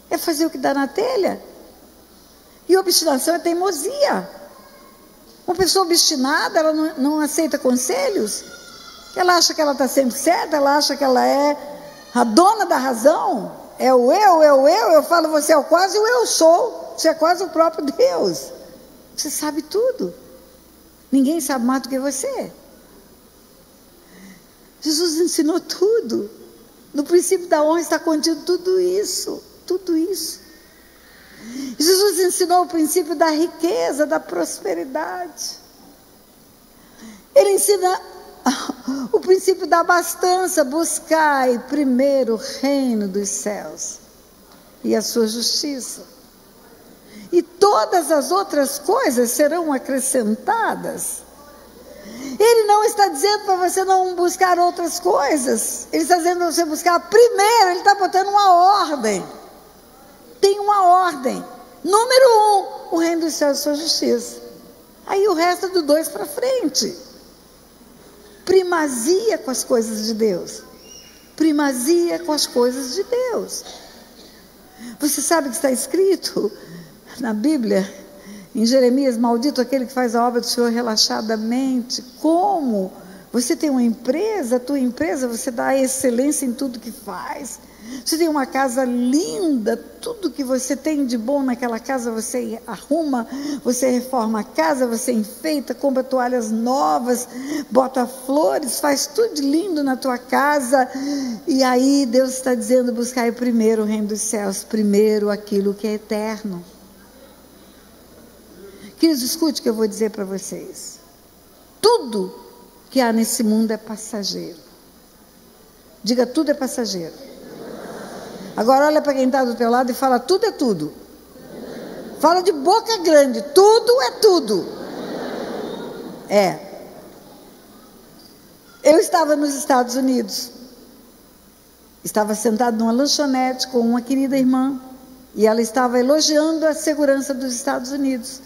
é fazer o que dá na telha. E obstinação é teimosia. Uma pessoa obstinada, ela não aceita conselhos, ela acha que ela está sempre certa, ela acha que ela é a dona da razão. É o eu falo: você é o quase o eu sou, você é quase o próprio Deus, você sabe tudo, ninguém sabe mais do que você. Jesus ensinou tudo. No princípio da honra está contido tudo isso. Jesus ensinou o princípio da riqueza, da prosperidade. Ele ensina o princípio da abastança: buscai primeiro o reino dos céus e a sua justiça, e todas as outras coisas serão acrescentadas. Ele não está dizendo para você não buscar outras coisas, ele está dizendo para você buscar primeiro. Ele está botando uma ordem. Tem uma ordem. Número 1, o reino dos céus e sua justiça. Aí o resto é do 2 para frente. Primazia com as coisas de Deus. Primazia com as coisas de Deus. Você sabe que está escrito na Bíblia, em Jeremias: maldito aquele que faz a obra do Senhor relaxadamente. Como? Você tem uma empresa, a tua empresa, você dá excelência em tudo que faz. Você tem uma casa linda, tudo que você tem de bom naquela casa você arruma, você reforma a casa, você enfeita, compra toalhas novas, bota flores, faz tudo de lindo na tua casa. E aí Deus está dizendo: buscai primeiro o reino dos céus, primeiro aquilo que é eterno. Queridos, escute o que eu vou dizer para vocês. Tudo que há nesse mundo é passageiro. Diga, tudo é passageiro. Agora olha para quem está do teu lado e fala, tudo é tudo. Fala de boca grande, tudo é tudo. Eu estava nos Estados Unidos. Estava sentado numa lanchonete com uma querida irmã. E ela estava elogiando a segurança dos Estados Unidos,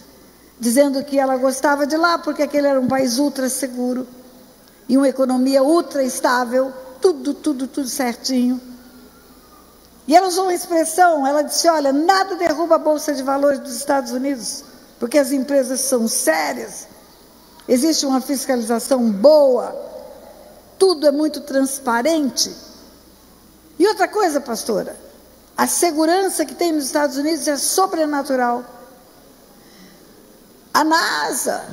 dizendo que ela gostava de lá porque aquele era um país ultra seguro e uma economia ultra estável, tudo certinho. E ela usou uma expressão, ela disse, olha, nada derruba a Bolsa de Valores dos Estados Unidos, porque as empresas são sérias, existe uma fiscalização boa, tudo é muito transparente. E outra coisa, pastora, a segurança que tem nos Estados Unidos é sobrenatural. A NASA,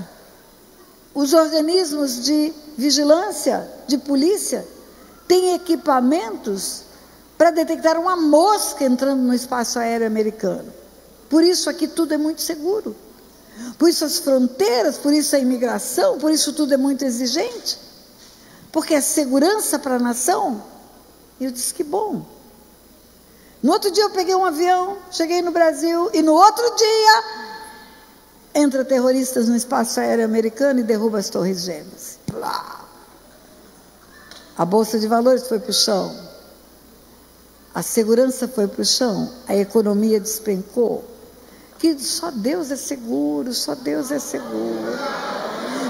os organismos de vigilância, de polícia, têm equipamentos para detectar uma mosca entrando no espaço aéreo americano. Por isso aqui tudo é muito seguro. Por isso as fronteiras, por isso a imigração, por isso tudo é muito exigente. Porque é segurança para a nação. E eu disse, que bom. No outro dia eu peguei um avião, cheguei no Brasil, e no outro dia entra terroristas no espaço aéreo americano e derruba as Torres Gêmeas. A Bolsa de Valores foi para o chão. A segurança foi para o chão. A economia despencou. Que só Deus é seguro, só Deus é seguro.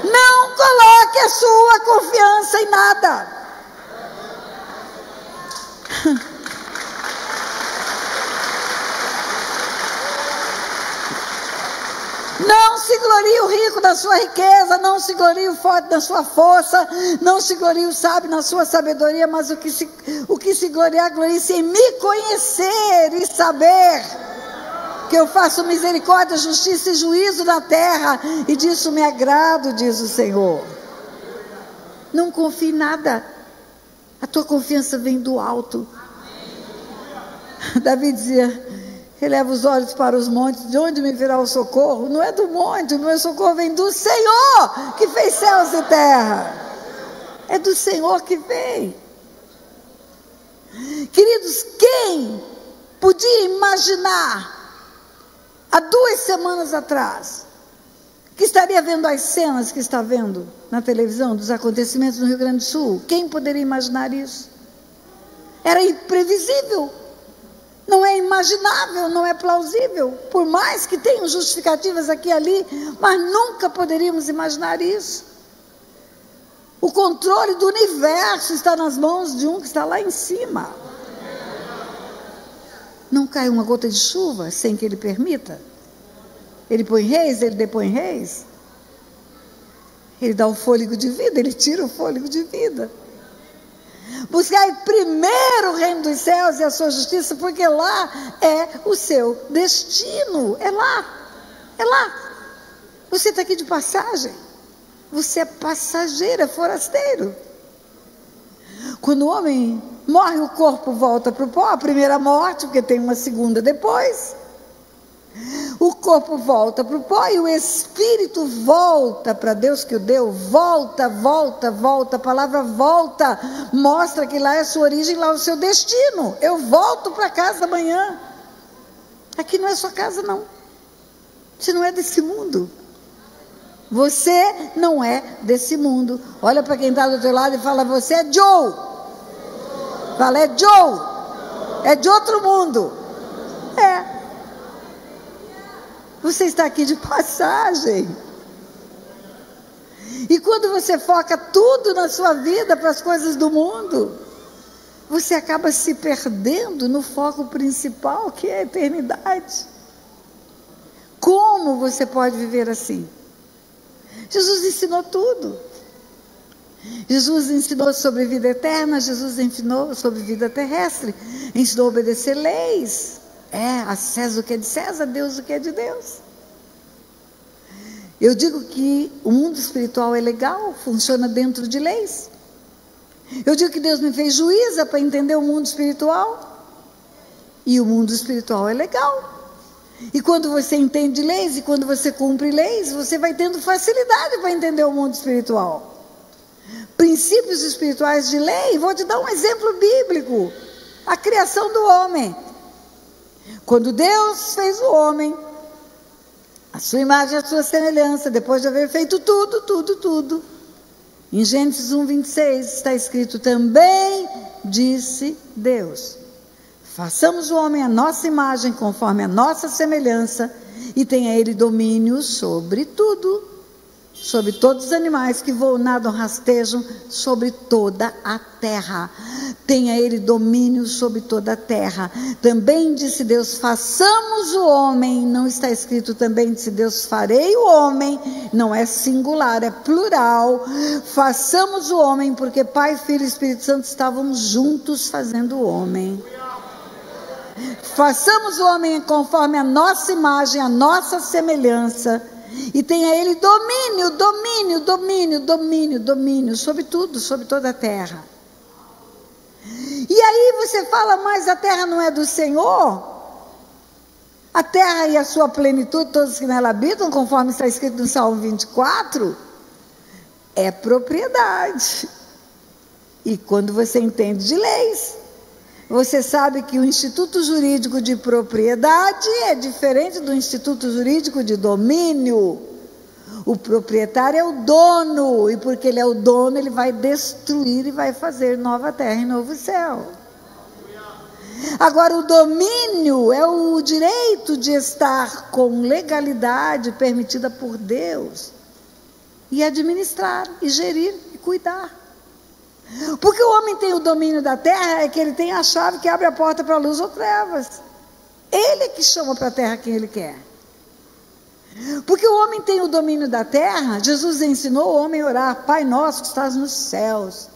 Não coloque a sua confiança em nada. Não se glorie o rico da sua riqueza, não se glorie o forte da sua força, não se glorie o sábio na sua sabedoria, mas o que se gloriar, glorie-se em me conhecer e saber que eu faço misericórdia, justiça e juízo na terra, e disso me agrado, diz o Senhor. Não confie em nada, a tua confiança vem do alto. Davi dizia, eleva os olhos para os montes, de onde me virá o socorro? Não é do monte, o meu socorro vem do Senhor, que fez céus e terra. É do Senhor que vem. Queridos, quem podia imaginar, há 2 semanas atrás, que estaria vendo as cenas que está vendo na televisão, dos acontecimentos no Rio Grande do Sul? Quem poderia imaginar isso? Era imprevisível. Não é imaginável, não é plausível, por mais que tenham justificativas aqui e ali, mas nunca poderíamos imaginar isso. O controle do universo está nas mãos de um que está lá em cima. Não cai uma gota de chuva sem que ele permita. Ele põe reis, ele depõe reis. Ele dá o fôlego de vida, ele tira o fôlego de vida. Buscai primeiro o reino dos céus e a sua justiça, porque lá é o seu destino. É lá, é lá. Você está aqui de passagem. Você é passageiro, é forasteiro. Quando o homem morre, o corpo volta para o pó, a primeira morte, porque tem uma segunda depois. O corpo volta para o pó e o espírito volta para Deus que o deu. Volta. A palavra volta mostra que lá é a sua origem, lá é o seu destino. Eu volto para casa amanhã. Aqui não é sua casa, não. Você não é desse mundo. Você não é desse mundo. Olha para quem está do teu lado e fala, você é Joe. Fala, é Joe. É de outro mundo. É. Você está aqui de passagem. E quando você foca tudo na sua vida para as coisas do mundo, você acaba se perdendo no foco principal, que é a eternidade. Como você pode viver assim? Jesus ensinou tudo. Jesus ensinou sobre vida eterna, Jesus ensinou sobre vida terrestre, ensinou a obedecer leis. A César o que é de César, a Deus o que é de Deus. Eu digo que o mundo espiritual é legal, funciona dentro de leis. Eu digo que Deus me fez juíza para entender o mundo espiritual. E o mundo espiritual é legal. E quando você entende leis e quando você cumpre leis, você vai tendo facilidade para entender o mundo espiritual. Princípios espirituais de lei, vou te dar um exemplo bíblico. A criação do homem. Quando Deus fez o homem, a sua imagem e a sua semelhança, depois de haver feito tudo. Em Gênesis 1:26 está escrito: também disse Deus: façamos o homem à nossa imagem, conforme a nossa semelhança, e tenha ele domínio sobre tudo, sobre todos os animais que voam, nadam, rastejam, sobre toda a terra. Tenha ele domínio sobre toda a terra. Também disse Deus: façamos o homem. Não está escrito também disse Deus: farei o homem. Não é singular, é plural. Façamos o homem, porque Pai, Filho e Espírito Santo estavam juntos fazendo o homem. Façamos o homem conforme a nossa imagem, a nossa semelhança, e tenha ele domínio sobre tudo, sobre toda a terra. E aí você fala: mas a terra não é do Senhor? A terra e a sua plenitude, todos que nela habitam, conforme está escrito no Salmo 24, é propriedade. E quando você entende de leis, você sabe que o Instituto Jurídico de Propriedade é diferente do Instituto Jurídico de Domínio. O proprietário é o dono, e porque ele é o dono, ele vai destruir e vai fazer nova terra e novo céu. Agora, o domínio é o direito de estar com legalidade permitida por Deus, e administrar, e gerir, e cuidar. Porque o homem tem o domínio da terra, é que ele tem a chave que abre a porta para a luz ou trevas. Ele é que chama para a terra quem ele quer. Porque o homem tem o domínio da terra. Jesus ensinou o homem a orar: Pai nosso que estás nos céus,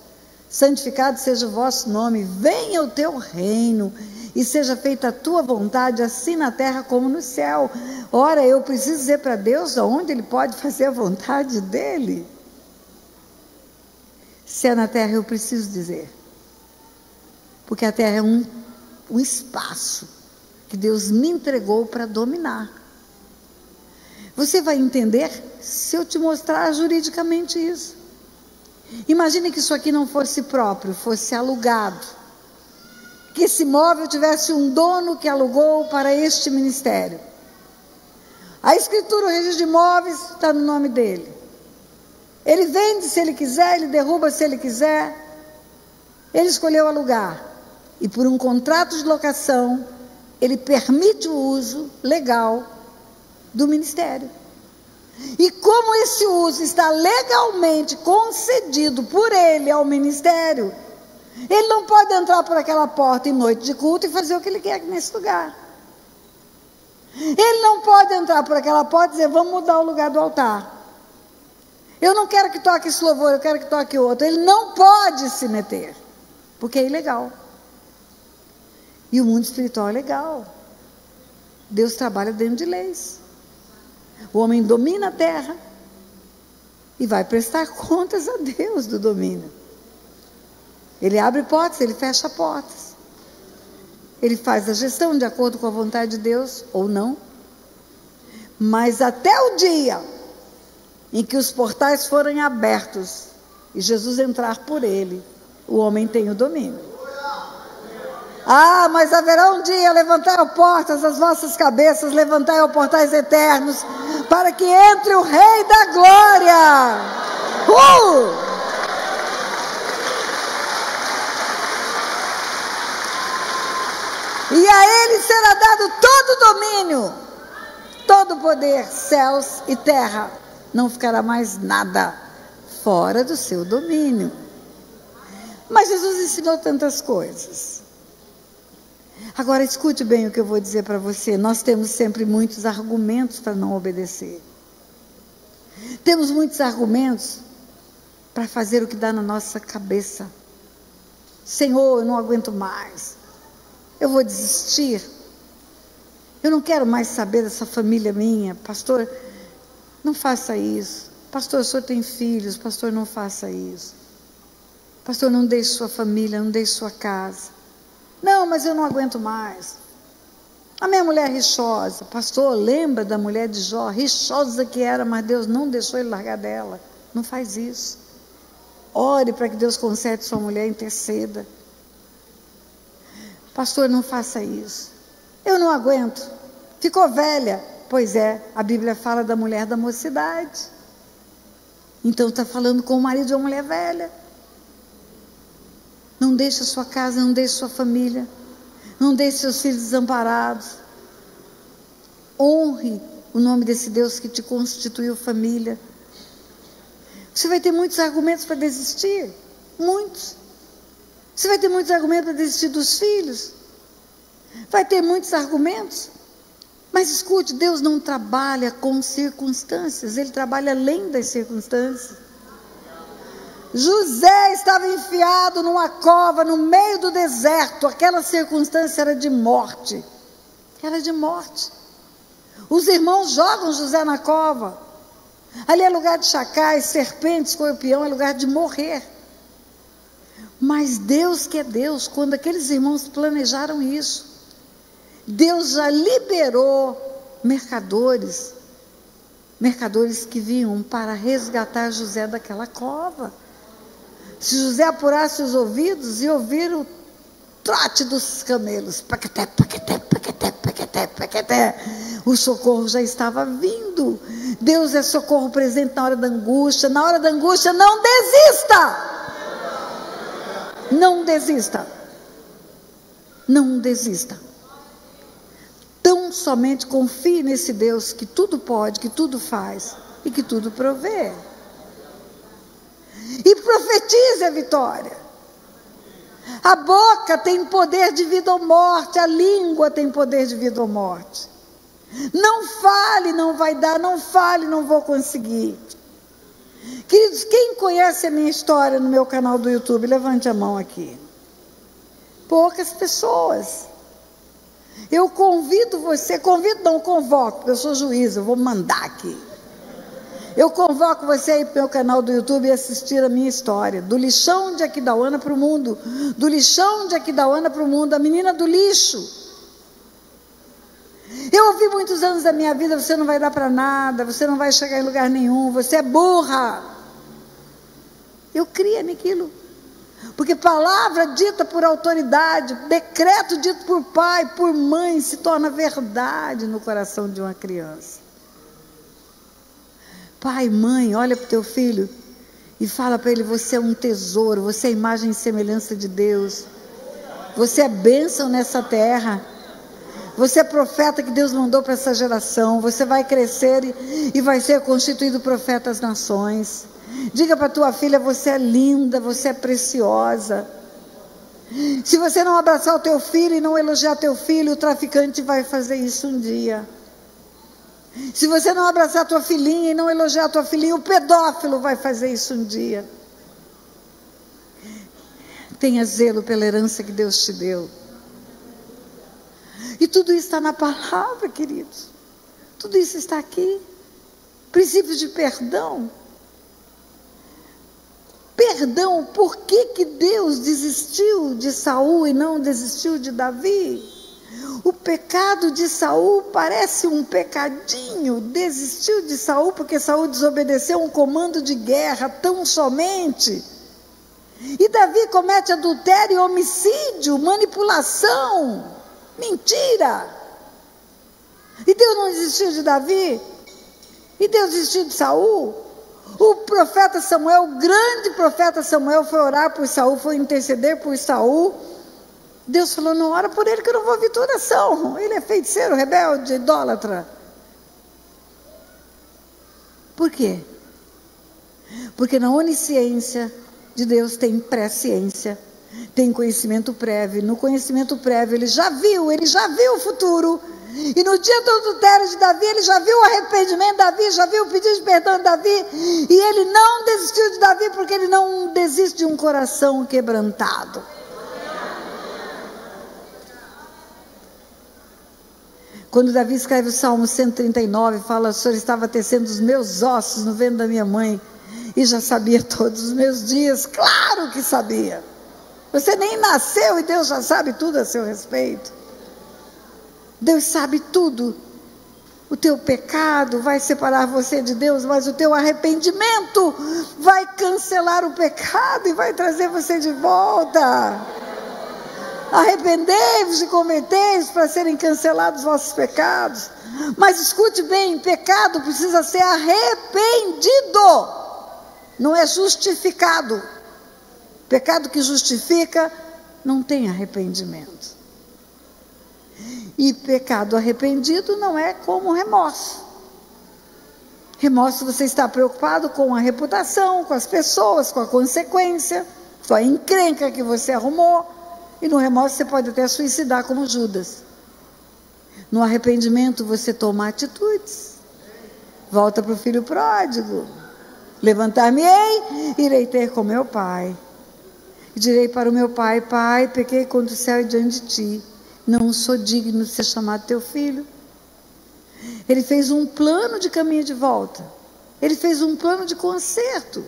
santificado seja o vosso nome, venha o teu reino, e seja feita a tua vontade, assim na terra como no céu. Ora, eu preciso dizer para Deus aonde ele pode fazer a vontade dele? Se é na terra, eu preciso dizer, porque a terra é um espaço que Deus me entregou para dominar. Você vai entender se eu te mostrar juridicamente isso. Imagine que isso aqui não fosse próprio, fosse alugado, que esse imóvel tivesse um dono que alugou para este ministério. A escritura, o registro de imóveis, está no nome dele. Ele vende se ele quiser, ele derruba se ele quiser. Ele escolheu alugar, e por um contrato de locação, ele permite o uso legal do ministério. E como esse uso está legalmente concedido por ele ao ministério, ele não pode entrar por aquela porta em noite de culto e fazer o que ele quer nesse lugar. Ele não pode entrar por aquela porta e dizer: vamos mudar o lugar do altar. Eu não quero que toque esse louvor, eu quero que toque outro. Ele não pode se meter, porque é ilegal. E o mundo espiritual é legal. Deus trabalha dentro de leis. O homem domina a terra e vai prestar contas a Deus do domínio. Ele abre portas, ele fecha portas. Ele faz a gestão de acordo com a vontade de Deus ou não. Mas até o dia em que os portais forem abertos e Jesus entrar por ele, o homem tem o domínio. Ah, mas haverá um dia: levantai portas as vossas cabeças, levantai portais eternos, para que entre o Rei da Glória. E a ele será dado todo o domínio, todo o poder, céus e terra. Não ficará mais nada fora do seu domínio. Mas Jesus ensinou tantas coisas. Agora escute bem o que eu vou dizer para você. Nós temos sempre muitos argumentos para não obedecer. Temos muitos argumentos para fazer o que dá na nossa cabeça. Senhor, eu não aguento mais. Eu vou desistir. Eu não quero mais saber dessa família minha. Pastor, não faça isso. Pastor, o senhor tem filhos. Pastor, não faça isso. Pastor, não deixe sua família, não deixe sua casa. Não, mas eu não aguento mais. A minha mulher rixosa. Pastor, lembra da mulher de Jó? Rixosa que era, mas Deus não deixou ele largar dela. Não faz isso. Ore para que Deus conserte sua mulher, interceda. Pastor, não faça isso. Eu não aguento. Ficou velha. Pois é, a Bíblia fala da mulher da mocidade. Então está falando com o marido de uma mulher velha. Não deixe a sua casa, não deixe a sua família. Não deixe seus filhos desamparados. Honre o nome desse Deus que te constituiu família. Você vai ter muitos argumentos para desistir. Muitos. Você vai ter muitos argumentos para desistir dos filhos. Vai ter muitos argumentos. Mas escute, Deus não trabalha com circunstâncias. Ele trabalha além das circunstâncias. José estava enfiado numa cova no meio do deserto. Aquela circunstância era de morte. Era de morte. Os irmãos jogam José na cova. Ali é lugar de chacais, serpentes, escorpião, é lugar de morrer. Mas Deus que é Deus, quando aqueles irmãos planejaram isso, Deus já liberou mercadores que vinham para resgatar José daquela cova. Se José apurasse os ouvidos, ia ouvir o trote dos camelos, paqueté, paqueté, paqueté, paqueté, paqueté. O socorro já estava vindo. Deus é socorro presente na hora da angústia. Na hora da angústia, não desista. Não desista. Não desista. Tão somente confie nesse Deus que tudo pode, que tudo faz e que tudo provê. E profetize a vitória. A boca tem poder de vida ou morte, a língua tem poder de vida ou morte. Não fale, não vai dar, não fale, não vou conseguir. Queridos, quem conhece a minha história no meu canal do YouTube, levante a mão aqui. Poucas pessoas. Eu convido você, convoco, porque eu sou juíza, eu vou mandar aqui. Eu convoco você aí para o meu canal do YouTube e assistir a minha história, do lixão de Aquidauana para o mundo, do lixão de Aquidauana para o mundo, a menina do lixo. Eu ouvi muitos anos da minha vida, você não vai dar para nada, você não vai chegar em lugar nenhum, você é burra. Eu cria naquilo. Porque palavra dita por autoridade, decreto dito por pai, por mãe, se torna verdade no coração de uma criança. Pai, mãe, olha para o teu filho e fala para ele, você é um tesouro, você é imagem e semelhança de Deus. Você é bênção nessa terra. Você é profeta que Deus mandou para essa geração. Você vai crescer e vai ser constituído profeta às nações. Diga para tua filha, você é linda, você é preciosa. Se você não abraçar o teu filho e não elogiar teu filho, o traficante vai fazer isso um dia. Se você não abraçar tua filhinha e não elogiar tua filhinha, o pedófilo vai fazer isso um dia. Tenha zelo pela herança que Deus te deu. E tudo isso está na palavra, queridos. Tudo isso está aqui. Princípios de perdão. Perdão, por que Deus desistiu de Saul e não desistiu de Davi? O pecado de Saul parece um pecadinho. Desistiu de Saul porque Saul desobedeceu um comando de guerra tão somente. E Davi comete adultério, homicídio, manipulação, mentira. E Deus não desistiu de Davi? E Deus desistiu de Saul? O profeta Samuel, o grande profeta Samuel, foi orar por Saul, foi interceder por Saul. Deus falou, não ora por ele que eu não vou ouvir tua oração. Ele é feiticeiro, rebelde, idólatra. Por quê? Porque na onisciência de Deus tem presciência, tem conhecimento prévio. No conhecimento prévio ele já viu o futuro. E no dia do adultério de Davi, ele já viu o arrependimento de Davi, já viu o pedido de perdão de Davi, e ele não desistiu de Davi, porque ele não desiste de um coração quebrantado. Quando Davi escreve o Salmo 139, fala, o Senhor estava tecendo os meus ossos no ventre da minha mãe, e já sabia todos os meus dias. Claro que sabia. Você nem nasceu e Deus já sabe tudo a seu respeito. Deus sabe tudo. O teu pecado vai separar você de Deus, mas o teu arrependimento vai cancelar o pecado e vai trazer você de volta. Arrependei-vos e convertei-vos para serem cancelados os vossos pecados. Mas escute bem, pecado precisa ser arrependido, não é justificado. Pecado que justifica não tem arrependimento. E pecado arrependido não é como remorso. Remorso, você está preocupado com a reputação, com as pessoas, com a consequência, com a encrenca que você arrumou. E no remorso você pode até suicidar como Judas. No arrependimento você toma atitudes. Volta para o filho pródigo. Levantar-me-ei, irei ter com meu pai. E direi para o meu pai: Pai, pequei contra o céu e diante de ti. Não sou digno de ser chamado teu filho. Ele fez um plano de caminho de volta. Ele fez um plano de conserto.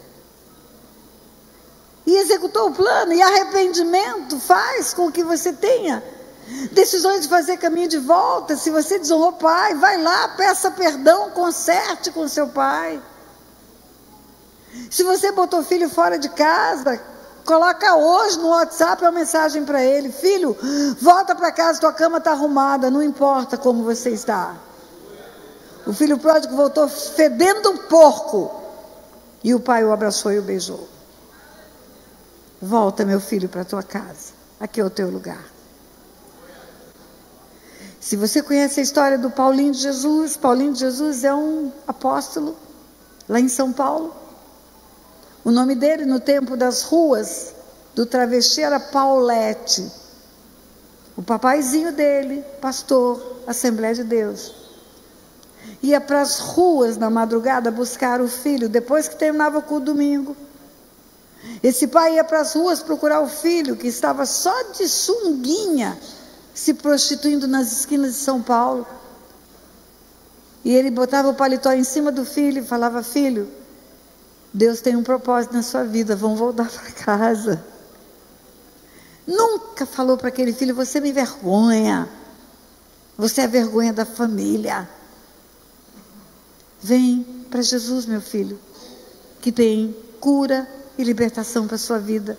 E executou o plano. E arrependimento faz com que você tenha decisões de fazer caminho de volta. Se você desonrou o pai, vai lá, peça perdão, conserte com seu pai. Se você botou filho fora de casa, coloca hoje no WhatsApp uma mensagem para ele: filho, volta para casa, tua cama está arrumada, não importa como você está. O filho pródigo voltou fedendo um porco, e o pai o abraçou e o beijou. Volta, meu filho, para a tua casa, aqui é o teu lugar. Se você conhece a história do Paulinho de Jesus é um apóstolo lá em São Paulo. O nome dele no tempo das ruas do travesti era Paulette. O papaizinho dele, pastor, Assembleia de Deus, ia para as ruas na madrugada buscar o filho, depois que terminava o culto domingo. Esse pai ia para as ruas procurar o filho, que estava só de sunguinha, se prostituindo nas esquinas de São Paulo. E ele botava o paletó em cima do filho e falava: filho, Deus tem um propósito na sua vida, vão voltar para casa. Nunca falou para aquele filho: você me envergonha, você é a vergonha da família. Vem para Jesus, meu filho, que tem cura e libertação para a sua vida.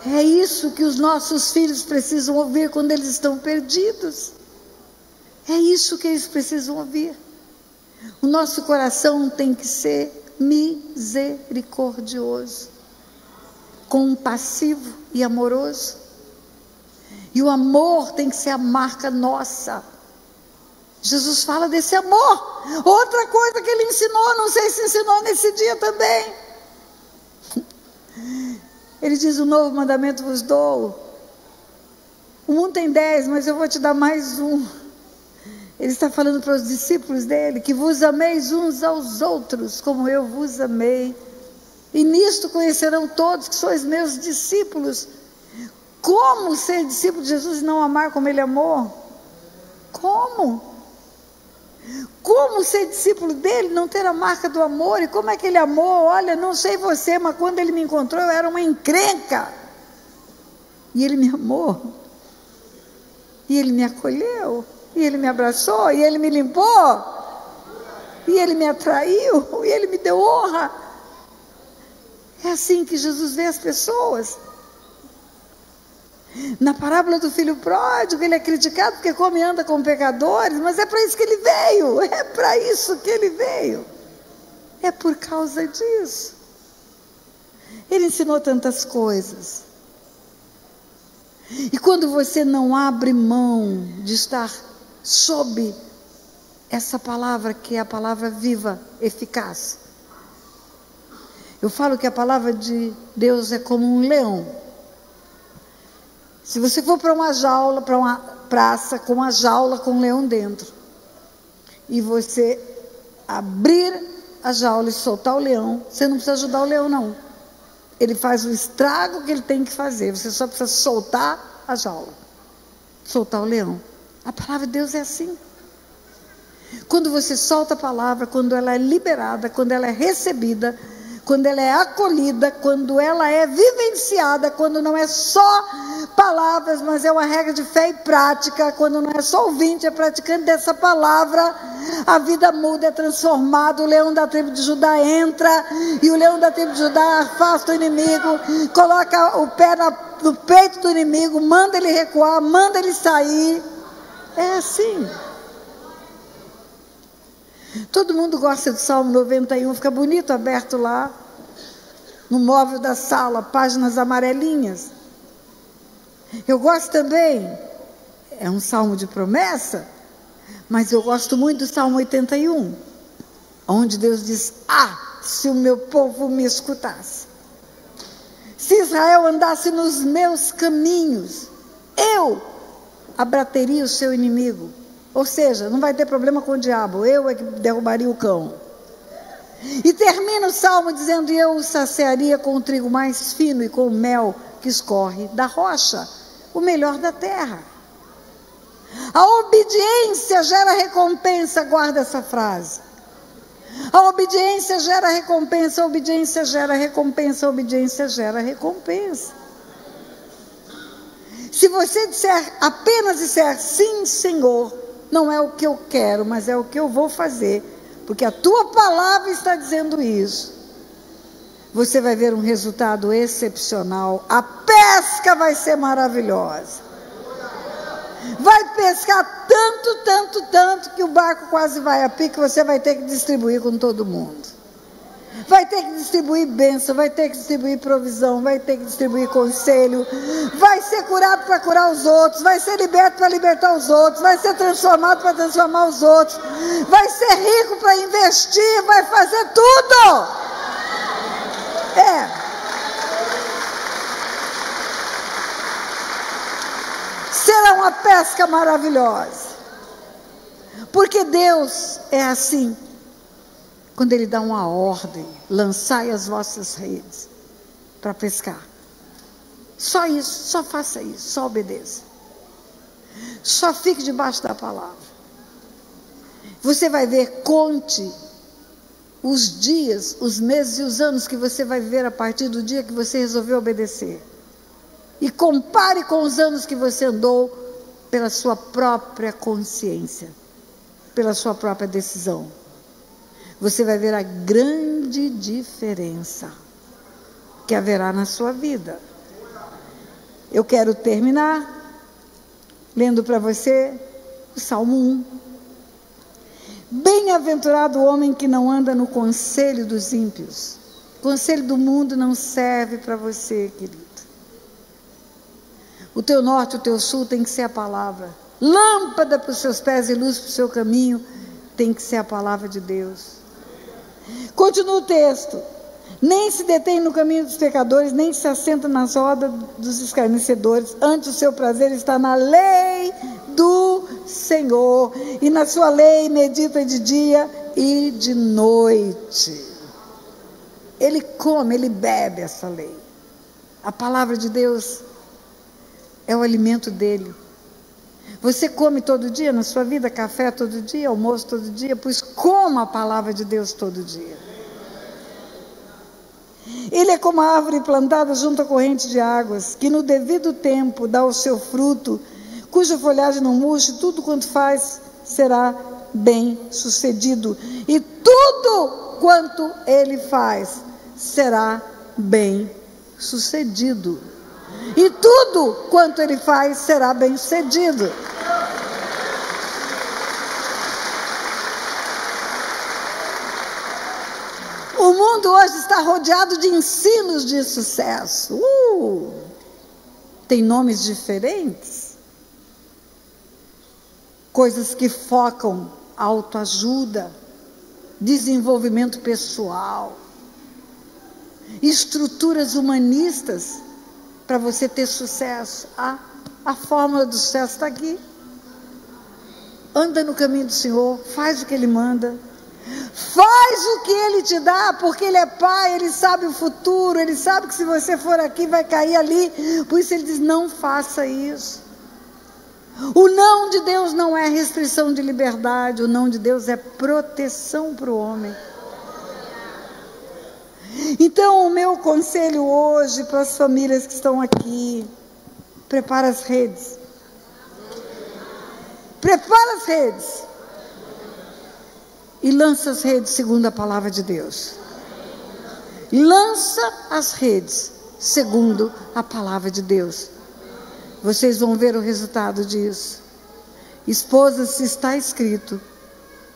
É isso que os nossos filhos precisam ouvir quando eles estão perdidos. É isso que eles precisam ouvir. O nosso coração tem que ser misericordioso, compassivo e amoroso. E o amor tem que ser a marca nossa. Jesus fala desse amor. Outra coisa que ele ensinou, não sei se ensinou nesse dia também. Ele diz: um novo mandamento vos dou. O mundo tem 10, mas eu vou te dar mais um. Ele está falando para os discípulos dele: que vos ameis uns aos outros, como eu vos amei. E nisto conhecerão todos que sois meus discípulos. Como ser discípulo de Jesus e não amar como ele amou? Como? Como ser discípulo dele, não ter a marca do amor? E como é que ele amou? Olha, não sei você, mas quando ele me encontrou eu era uma encrenca. E ele me amou. E ele me acolheu. E ele me abraçou. E ele me limpou. E ele me atraiu. E ele me deu honra. É assim que Jesus vê as pessoas. Na parábola do filho pródigo, ele é criticado porque come e anda com pecadores, mas é para isso que ele veio, é para isso que ele veio, é por causa disso. Ele ensinou tantas coisas. E quando você não abre mão de estar sob essa palavra, que é a palavra viva, eficaz. Eu falo que a palavra de Deus é como um leão. Se você for para uma jaula, para uma praça com uma jaula com um leão dentro, e você abrir a jaula e soltar o leão, você não precisa ajudar o leão, não. Ele faz o estrago que ele tem que fazer. Você só precisa soltar a jaula, soltar o leão. A palavra de Deus é assim. Quando você solta a palavra, quando ela é liberada, quando ela é recebida, quando ela é acolhida, quando ela é vivenciada, quando não é só palavras, mas é uma regra de fé e prática, quando não é só ouvinte, é praticante dessa palavra, a vida muda, é transformada. O leão da tribo de Judá entra, e o leão da tribo de Judá afasta o inimigo, coloca o pé no peito do inimigo, manda ele recuar, manda ele sair. É assim. Todo mundo gosta do Salmo 91, fica bonito aberto lá, no móvel da sala, páginas amarelinhas. Eu gosto também, é um salmo de promessa, mas eu gosto muito do Salmo 81, onde Deus diz: se o meu povo me escutasse, se Israel andasse nos meus caminhos, eu abateria o seu inimigo. Ou seja, não vai ter problema com o diabo, eu é que derrubaria o cão. E termina o salmo dizendo: eu o saciaria com o trigo mais fino e com o mel que escorre da rocha, o melhor da terra. A obediência gera recompensa, guarda essa frase. A obediência gera recompensa, a obediência gera recompensa, a obediência gera recompensa. Se você apenas disser sim, Senhor, não é o que eu quero, mas é o que eu vou fazer, porque a tua palavra está dizendo isso, você vai ver um resultado excepcional. A pesca vai ser maravilhosa. Vai pescar tanto que o barco quase vai a pique, você vai ter que distribuir com todo mundo. Vai ter que distribuir bênção, vai ter que distribuir provisão, vai ter que distribuir conselho, vai ser curado para curar os outros, vai ser liberto para libertar os outros, vai ser transformado para transformar os outros, vai ser rico para investir, vai fazer tudo. Será uma pesca maravilhosa, porque Deus é assim. Quando Ele dá uma ordem: lançai as vossas redes para pescar. Só isso, só faça isso, só obedeça. Só fique debaixo da palavra. Você vai ver, conte os dias, os meses e os anos que você vai viver a partir do dia que você resolveu obedecer. E compare com os anos que você andou pela sua própria consciência, pela sua própria decisão. Você vai ver a grande diferença que haverá na sua vida. Eu quero terminar lendo para você o Salmo 1. Bem-aventurado o homem que não anda no conselho dos ímpios. O conselho do mundo não serve para você, querido. O teu norte, o teu sul tem que ser a palavra. Lâmpada para os seus pés e luz para o seu caminho tem que ser a palavra de Deus. Continua o texto: nem se detém no caminho dos pecadores, nem se assenta nas rodas dos escarnecedores. Antes o seu prazer está na lei do Senhor, e na sua lei medita de dia e de noite. Ele come, ele bebe essa lei. A palavra de Deus é o alimento dele. Você come todo dia na sua vida, café todo dia, almoço todo dia, pois coma a palavra de Deus todo dia. Ele é como a árvore plantada junto à corrente de águas, que no devido tempo dá o seu fruto, cuja folhagem não murcha, tudo quanto faz será bem sucedido. E tudo quanto ele faz será bem sucedido. E tudo quanto ele faz será bem sucedido. O mundo hoje está rodeado de ensinos de sucesso. Tem nomes diferentes. Coisas que focam autoajuda, desenvolvimento pessoal, estruturas humanistas para você ter sucesso. A fórmula do sucesso está aqui. Anda no caminho do Senhor, faz o que Ele manda, faz o que Ele te dá, porque Ele é Pai, Ele sabe o futuro, Ele sabe que se você for aqui vai cair ali, por isso Ele diz: não faça isso. O não de Deus não é restrição de liberdade, o não de Deus é proteção para o homem. Então, o meu conselho hoje para as famílias que estão aqui: prepara as redes. Prepara as redes. E lança as redes segundo a palavra de Deus. Lança as redes segundo a palavra de Deus. Vocês vão ver o resultado disso. Esposas, se está escrito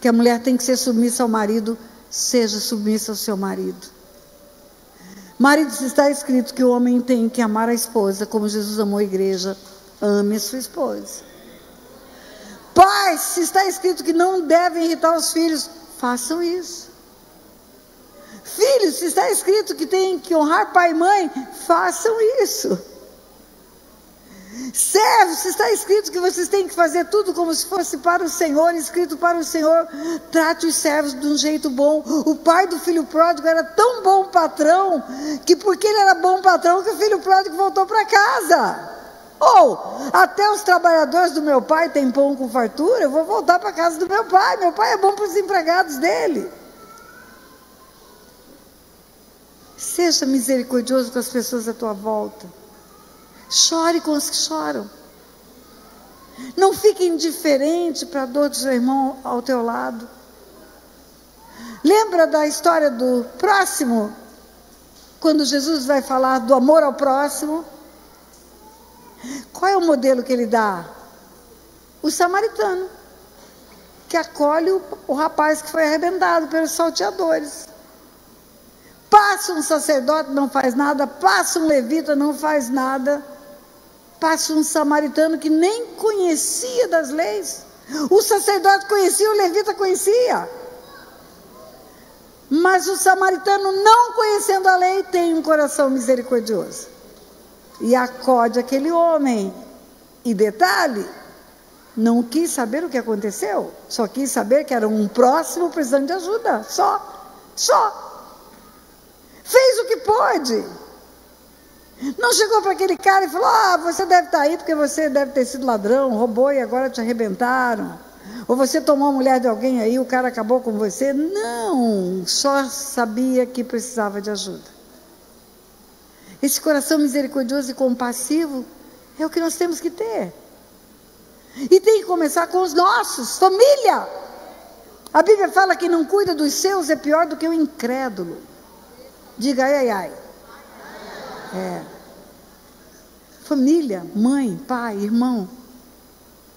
que a mulher tem que ser submissa ao marido, seja submissa ao seu marido. Marido, se está escrito que o homem tem que amar a esposa como Jesus amou a igreja, ame a sua esposa. Pais, se está escrito que não devem irritar os filhos, façam isso. Filhos, se está escrito que tem que honrar pai e mãe, façam isso. Servos, se está escrito que vocês têm que fazer tudo como se fosse para o Senhor, escrito para o Senhor, trate os servos de um jeito bom. O pai do filho pródigo era tão bom patrão, que porque ele era bom patrão, que o filho pródigo voltou para casa. Ou, até os trabalhadores do meu pai têm pão com fartura, eu vou voltar para a casa do meu pai é bom para os empregados dele. Seja misericordioso com as pessoas à tua volta. Chore com os que choram. Não fique indiferente para a dor do seu irmão ao teu lado. Lembra da história do próximo? Quando Jesus vai falar do amor ao próximo, qual é o modelo que ele dá? O samaritano, que acolhe o rapaz que foi arrebentado pelos salteadores. Passa um sacerdote, não faz nada. Passa um levita, não faz nada. Passa um samaritano que nem conhecia das leis. O sacerdote conhecia, o levita conhecia. Mas o samaritano, não conhecendo a lei, tem um coração misericordioso. E acode aquele homem. E detalhe, não quis saber o que aconteceu. Só quis saber que era um próximo precisando de ajuda. Só. Fez o que pôde. Não chegou para aquele cara e falou: você deve estar aí porque você deve ter sido ladrão, roubou e agora te arrebentaram. Ou você tomou a mulher de alguém aí, o cara acabou com você. Não, só sabia que precisava de ajuda. Esse coração misericordioso e compassivo é o que nós temos que ter. E tem que começar com os nossos, família. A Bíblia fala que não cuida dos seus é pior do que o incrédulo. Diga ai. Família, mãe, pai, irmão,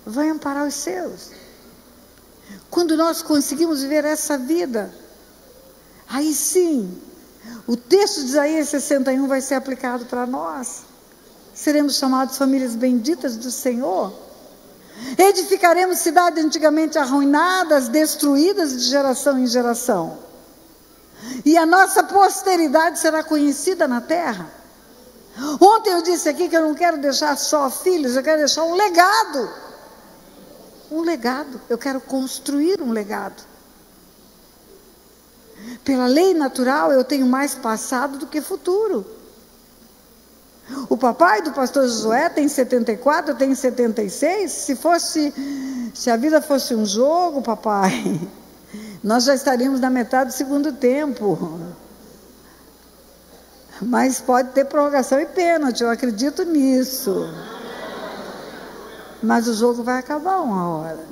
vai amparar os seus. Quando nós conseguimos viver essa vida, aí sim, o texto de Isaías 61 vai ser aplicado para nós. Seremos chamados famílias benditas do Senhor. Edificaremos cidades antigamente arruinadas, destruídas de geração em geração. E a nossa posteridade será conhecida na terra. Ontem eu disse aqui que eu não quero deixar só filhos, eu quero deixar um legado. Um legado. Eu quero construir um legado. Pela lei natural, eu tenho mais passado do que futuro. O papai do pastor Josué tem 74, eu tenho 76. Se a vida fosse um jogo, papai, nós já estaríamos na metade do segundo tempo. Mas pode ter prorrogação e pênalti, eu acredito nisso. Mas o jogo vai acabar uma hora.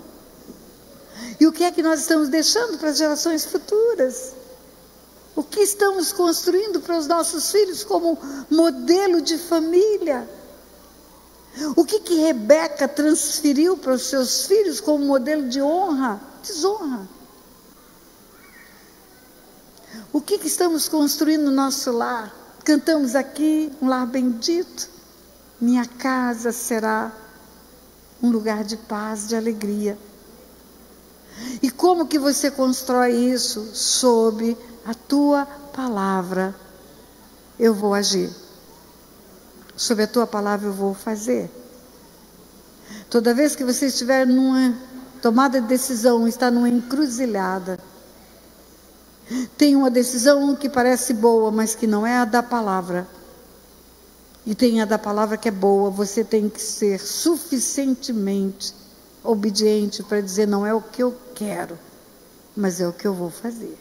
E o que é que nós estamos deixando para as gerações futuras? O que estamos construindo para os nossos filhos como modelo de família? O que Rebeca transferiu para os seus filhos como modelo de honra? Desonra. O que estamos construindo no nosso lar? Cantamos aqui, um lar bendito. Minha casa será um lugar de paz, de alegria. E como que você constrói isso? Sob a tua palavra eu vou agir. Sob a tua palavra eu vou fazer. Toda vez que você estiver numa tomada de decisão, está numa encruzilhada, tem uma decisão que parece boa, mas que não é a da palavra. E tem a da palavra que é boa. Você tem que ser suficientemente obediente para dizer: não é o que eu quero, mas é o que eu vou fazer.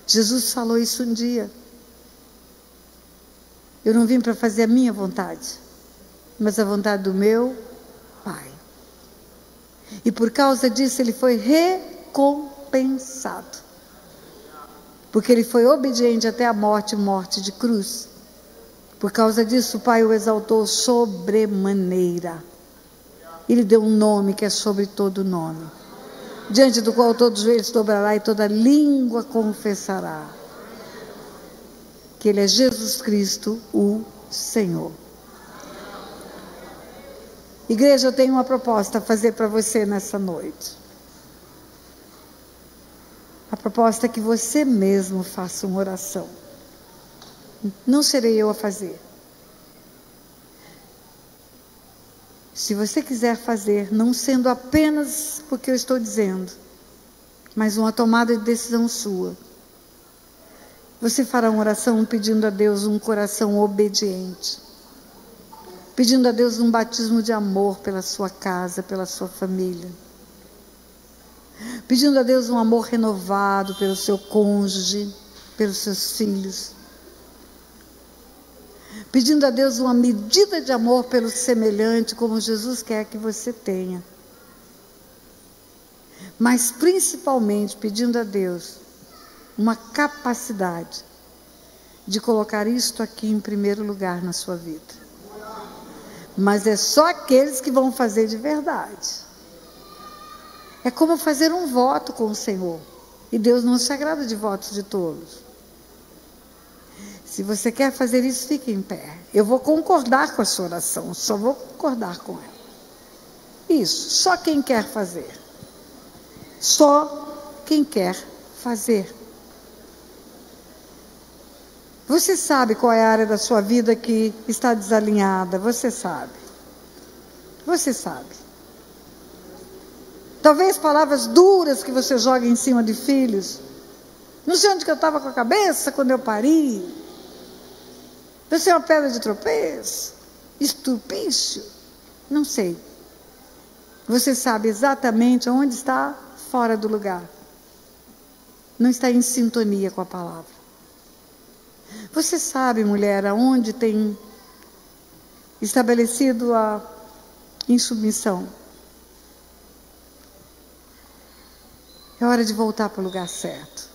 Jesus falou isso um dia. Eu não vim para fazer a minha vontade, mas a vontade do meu Pai. E por causa disso ele foi recompensado. Porque ele foi obediente até a morte, morte de cruz. Por causa disso o Pai o exaltou sobremaneira. Ele deu um nome que é sobre todo nome, diante do qual todos os joelhos dobrará e toda língua confessará que Ele é Jesus Cristo, o Senhor. Igreja, eu tenho uma proposta a fazer para você nessa noite. A proposta é que você mesmo faça uma oração. Não serei eu a fazer. Se você quiser fazer, não sendo apenas porque eu estou dizendo, mas uma tomada de decisão sua, você fará uma oração pedindo a Deus um coração obediente, pedindo a Deus um batismo de amor pela sua casa, pela sua família, pedindo a Deus um amor renovado pelo seu cônjuge, pelos seus filhos, pedindo a Deus uma medida de amor pelo semelhante, como Jesus quer que você tenha. Mas principalmente pedindo a Deus uma capacidade de colocar isto aqui em primeiro lugar na sua vida. Mas é só aqueles que vão fazer de verdade. É como fazer um voto com o Senhor. E Deus não se agrada de votos de tolos. Se você quer fazer isso, fique em pé. Eu vou concordar com a sua oração, só vou concordar com ela. Isso, só quem quer fazer. Só quem quer fazer. Você sabe qual é a área da sua vida que está desalinhada, você sabe. Você sabe. Talvez palavras duras que você joga em cima de filhos. Não sei onde que eu estava com a cabeça quando eu pari. Você é uma pedra de tropeço, estupício, não sei. Você sabe exatamente onde está fora do lugar. Não está em sintonia com a palavra. Você sabe, mulher, aonde tem estabelecido a insubmissão. É hora de voltar para o lugar certo.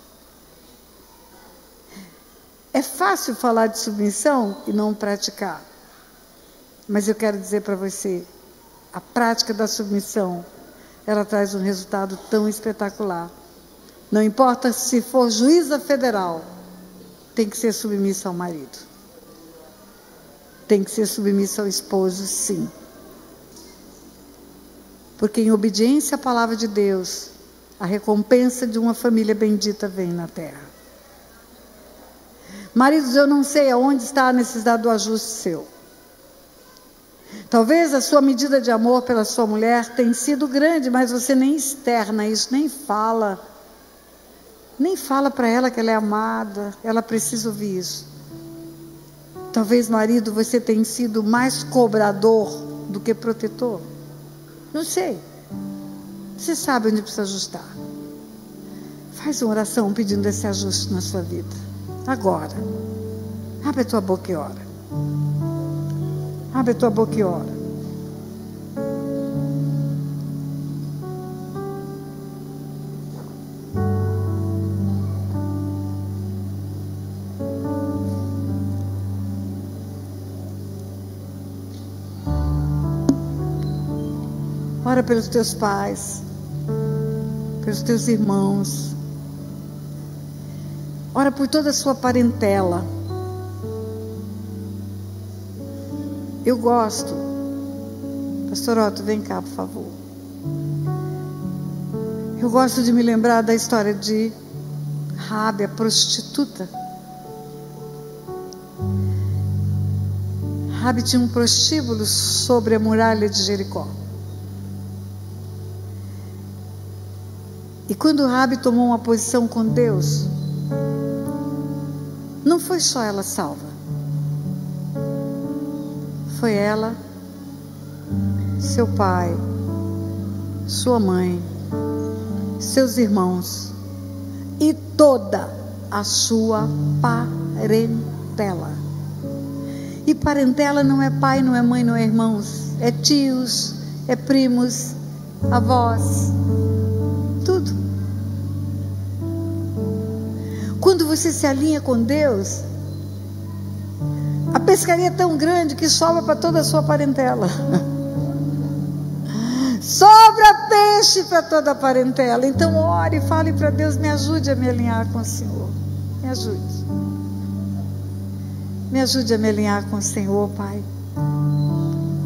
É fácil falar de submissão e não praticar. Mas eu quero dizer para você, a prática da submissão, ela traz um resultado tão espetacular. Não importa se for juíza federal, tem que ser submissa ao marido. Tem que ser submissa ao esposo, sim. Porque em obediência à palavra de Deus, a recompensa de uma família bendita vem na terra. Maridos, eu não sei aonde está a necessidade do ajuste seu. Talvez a sua medida de amor pela sua mulher tenha sido grande, mas você nem externa isso, nem fala. Nem fala para ela que ela é amada, ela precisa ouvir isso. Talvez, marido, você tenha sido mais cobrador do que protetor. Não sei. Você sabe onde precisa ajustar. Faz uma oração pedindo esse ajuste na sua vida. Agora. Abre a tua boca e ora. Abre a tua boca e ora. Ora pelos teus pais, pelos teus irmãos. Ora por toda a sua parentela. Eu gosto. Pastor Otto, vem cá, por favor. Eu gosto de me lembrar da história de Raabe, a prostituta. Raabe tinha um prostíbulo sobre a muralha de Jericó. E quando Raabe tomou uma posição com Deus, não foi só ela salva. Foi ela, seu pai, sua mãe, seus irmãos e toda a sua parentela. E parentela não é pai, não é mãe, não é irmãos, é tios, é primos, avós, tudo. Quando você se alinha com Deus, a pescaria é tão grande que sobra para toda a sua parentela. Sobra peixe para toda a parentela. Então ore e fale para Deus: me ajude a me alinhar com o Senhor. Me ajude. Me ajude a me alinhar com o Senhor, Pai.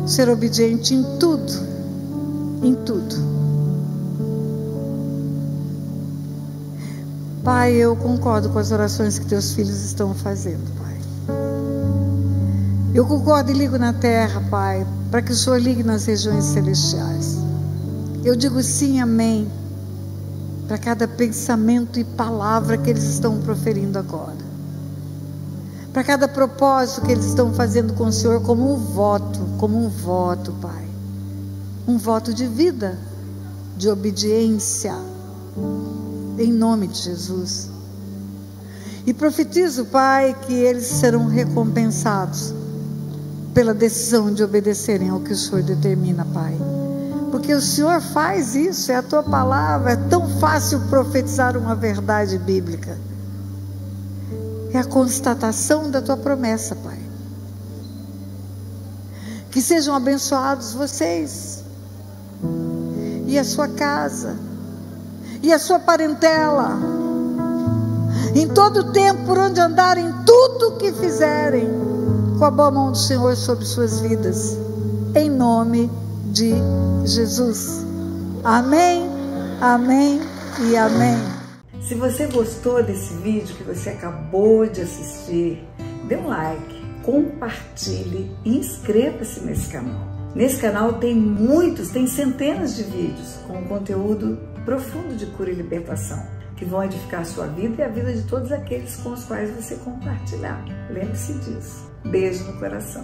Ser obediente em tudo. Em tudo. Pai, eu concordo com as orações que teus filhos estão fazendo, Pai. Eu concordo e ligo na terra, Pai, para que o Senhor ligue nas regiões celestiais. Eu digo sim, amém, para cada pensamento e palavra que eles estão proferindo agora. Para cada propósito que eles estão fazendo com o Senhor como um voto, Pai. Um voto de vida, de obediência, em nome de Jesus. E profetizo, Pai, que eles serão recompensados pela decisão de obedecerem ao que o Senhor determina, Pai. Porque o Senhor faz isso, é a tua palavra, é tão fácil profetizar uma verdade bíblica. É a constatação da tua promessa, Pai. Que sejam abençoados vocês, e a sua casa, e a sua parentela, em todo o tempo, por onde andarem, tudo o que fizerem, com a boa mão do Senhor sobre suas vidas, em nome de Jesus. Amém, amém e amém. Se você gostou desse vídeo que você acabou de assistir, dê um like, compartilhe e inscreva-se nesse canal. Nesse canal tem centenas de vídeos com conteúdo profundo de cura e libertação, que vão edificar a sua vida e a vida de todos aqueles com os quais você compartilhar. Lembre-se disso. Beijo no coração.